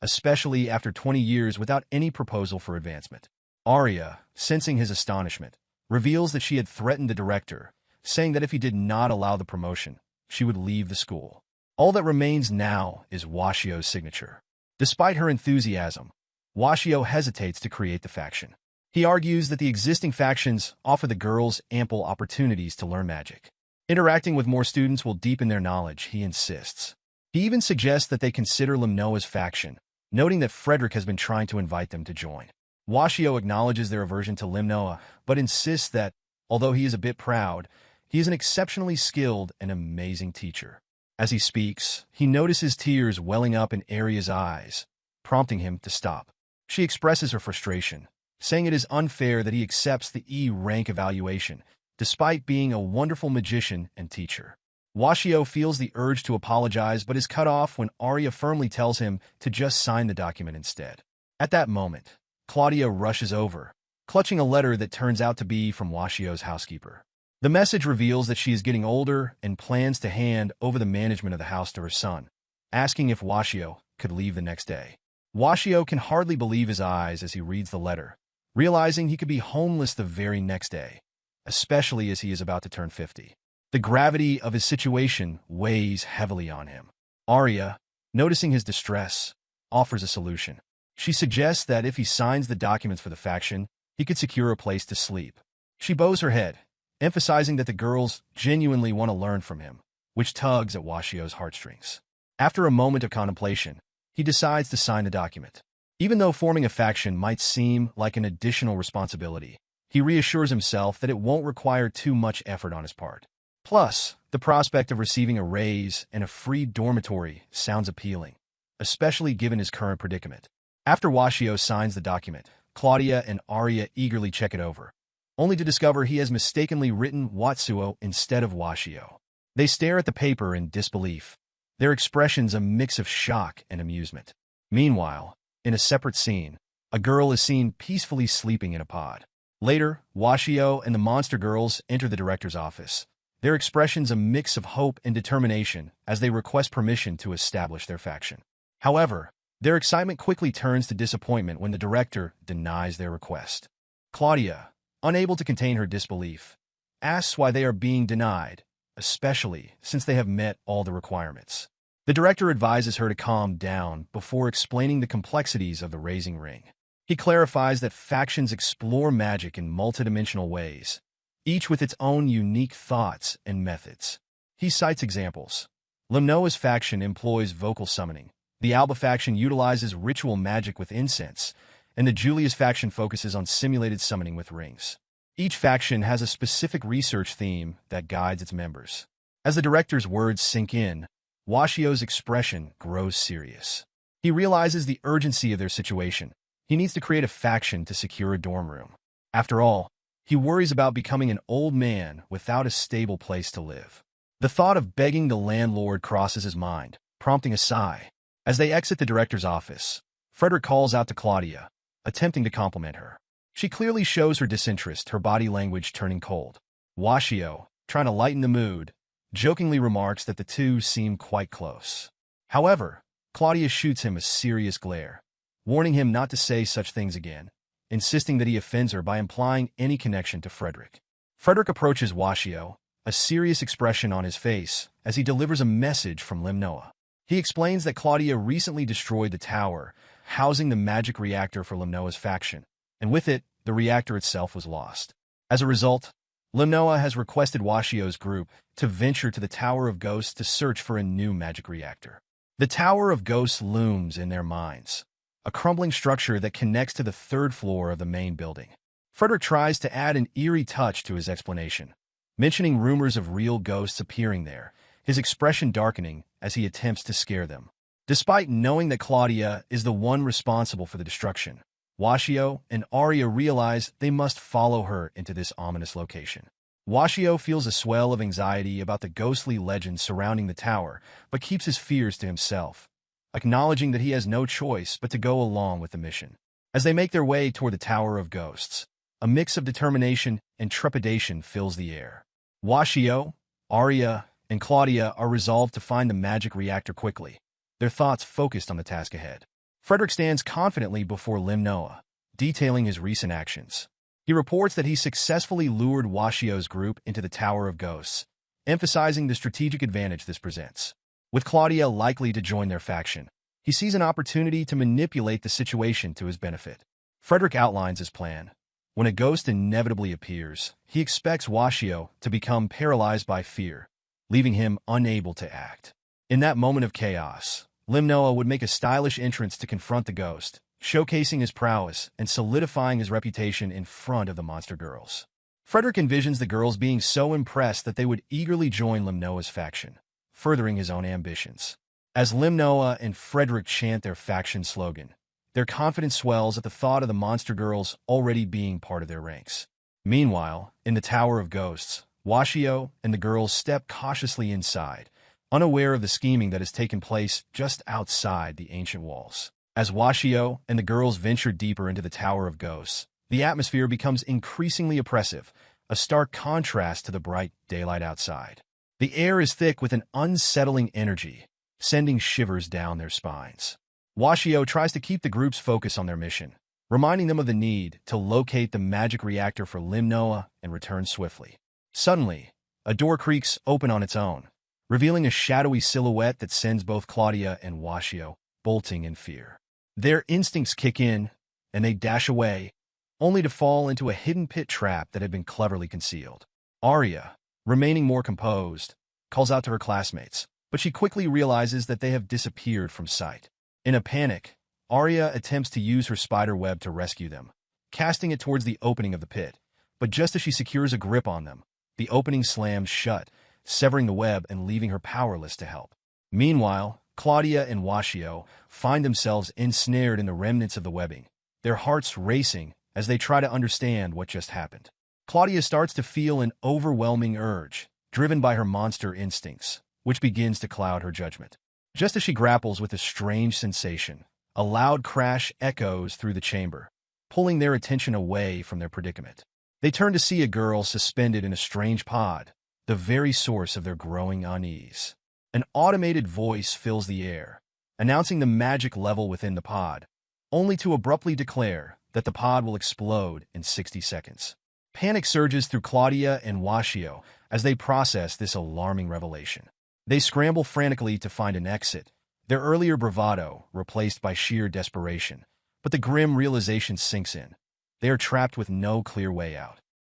especially after 20 years without any proposal for advancement. Arya, sensing his astonishment, reveals that she had threatened the director, saying that if he did not allow the promotion, she would leave the school. All that remains now is Washio's signature. Despite her enthusiasm, Washio hesitates to create the faction. He argues that the existing factions offer the girls ample opportunities to learn magic. Interacting with more students will deepen their knowledge, he insists. He even suggests that they consider Limnoa's faction, noting that Frederick has been trying to invite them to join. Washio acknowledges their aversion to Limnoa, but insists that, although he is a bit proud, he is an exceptionally skilled and amazing teacher. As he speaks, he notices tears welling up in Arya's eyes, prompting him to stop. She expresses her frustration, saying it is unfair that he accepts the E rank evaluation, despite being a wonderful magician and teacher. Washio feels the urge to apologize but is cut off when Arya firmly tells him to just sign the document instead. At that moment, Claudia rushes over, clutching a letter that turns out to be from Washio's housekeeper. The message reveals that she is getting older and plans to hand over the management of the house to her son, asking if Washio could leave the next day. Washio can hardly believe his eyes as he reads the letter, realizing he could be homeless the very next day, especially as he is about to turn 50. The gravity of his situation weighs heavily on him. Arya, noticing his distress, offers a solution. She suggests that if he signs the documents for the faction, he could secure a place to sleep. She bows her head, emphasizing that the girls genuinely want to learn from him, which tugs at Washio's heartstrings. After a moment of contemplation, he decides to sign the document. Even though forming a faction might seem like an additional responsibility, he reassures himself that it won't require too much effort on his part. Plus, the prospect of receiving a raise and a free dormitory sounds appealing, especially given his current predicament. After Washio signs the document, Claudia and Arya eagerly check it over, only to discover he has mistakenly written Watsuo instead of Washio. They stare at the paper in disbelief, their expressions a mix of shock and amusement. Meanwhile, in a separate scene, a girl is seen peacefully sleeping in a pod. Later, Washio and the monster girls enter the director's office, their expressions a mix of hope and determination as they request permission to establish their faction. However, their excitement quickly turns to disappointment when the director denies their request. Claudia, unable to contain her disbelief, asks why they are being denied, especially since they have met all the requirements. The director advises her to calm down before explaining the complexities of the raising ring. He clarifies that factions explore magic in multidimensional ways, each with its own unique thoughts and methods. He cites examples. Limnoa's faction employs vocal summoning, the Alba faction utilizes ritual magic with incense, and the Julius faction focuses on simulated summoning with rings. Each faction has a specific research theme that guides its members. As the director's words sink in, Washio's expression grows serious. He realizes the urgency of their situation. He needs to create a faction to secure a dorm room. After all, he worries about becoming an old man without a stable place to live. The thought of begging the landlord crosses his mind, prompting a sigh. As they exit the director's office, Frederick calls out to Claudia, attempting to compliment her. She clearly shows her disinterest, her body language turning cold. Washio, trying to lighten the mood, jokingly remarks that the two seem quite close. However, Claudia shoots him a serious glare, warning him not to say such things again, insisting that he offends her by implying any connection to Frederick. Frederick approaches Washio, a serious expression on his face, as he delivers a message from Limnoa. He explains that Claudia recently destroyed the tower, housing the magic reactor for Limnoa's faction, and with it, the reactor itself was lost. As a result, Limnoa has requested Washio's group to venture to the Tower of Ghosts to search for a new magic reactor. The Tower of Ghosts looms in their minds, a crumbling structure that connects to the third floor of the main building. Frederick tries to add an eerie touch to his explanation, mentioning rumors of real ghosts appearing there, his expression darkening as he attempts to scare them. Despite knowing that Claudia is the one responsible for the destruction, Washio and Arya realize they must follow her into this ominous location. Washio feels a swell of anxiety about the ghostly legend surrounding the tower, but keeps his fears to himself, acknowledging that he has no choice but to go along with the mission. As they make their way toward the Tower of Ghosts, a mix of determination and trepidation fills the air. Washio, Arya, and Claudia are resolved to find the magic reactor quickly, their thoughts focused on the task ahead. Frederick stands confidently before Limnoa, detailing his recent actions. He reports that he successfully lured Washio's group into the Tower of Ghosts, emphasizing the strategic advantage this presents. With Claudia likely to join their faction, he sees an opportunity to manipulate the situation to his benefit. Frederick outlines his plan. When a ghost inevitably appears, he expects Washio to become paralyzed by fear, leaving him unable to act. In that moment of chaos, Limnoa would make a stylish entrance to confront the ghost, showcasing his prowess and solidifying his reputation in front of the monster girls. Frederick envisions the girls being so impressed that they would eagerly join Limnoa's faction, furthering his own ambitions. As Limnoa and Frederick chant their faction slogan, their confidence swells at the thought of the monster girls already being part of their ranks. Meanwhile, in the Tower of Ghosts, Washio and the girls step cautiously inside, unaware of the scheming that has taken place just outside the ancient walls. As Washio and the girls venture deeper into the Tower of Ghosts, the atmosphere becomes increasingly oppressive, a stark contrast to the bright daylight outside. The air is thick with an unsettling energy, sending shivers down their spines. Washio tries to keep the group's focus on their mission, reminding them of the need to locate the magic reactor for Limnoa and return swiftly. Suddenly, a door creaks open on its own, revealing a shadowy silhouette that sends both Claudia and Washio bolting in fear. Their instincts kick in, and they dash away, only to fall into a hidden pit trap that had been cleverly concealed. Arya, remaining more composed, calls out to her classmates, but she quickly realizes that they have disappeared from sight. In a panic, Arya attempts to use her spider web to rescue them, casting it towards the opening of the pit. But just as she secures a grip on them, the opening slams shut, severing the web and leaving her powerless to help. Meanwhile, Claudia and Washio find themselves ensnared in the remnants of the webbing, their hearts racing as they try to understand what just happened. Claudia starts to feel an overwhelming urge, driven by her monster instincts, which begins to cloud her judgment. Just as she grapples with a strange sensation, a loud crash echoes through the chamber, pulling their attention away from their predicament. They turn to see a girl suspended in a strange pod, the very source of their growing unease. An automated voice fills the air, announcing the magic level within the pod, only to abruptly declare that the pod will explode in 60 seconds. Panic surges through Claudia and Washio as they process this alarming revelation. They scramble frantically to find an exit, their earlier bravado replaced by sheer desperation. But the grim realization sinks in. They are trapped with no clear way out.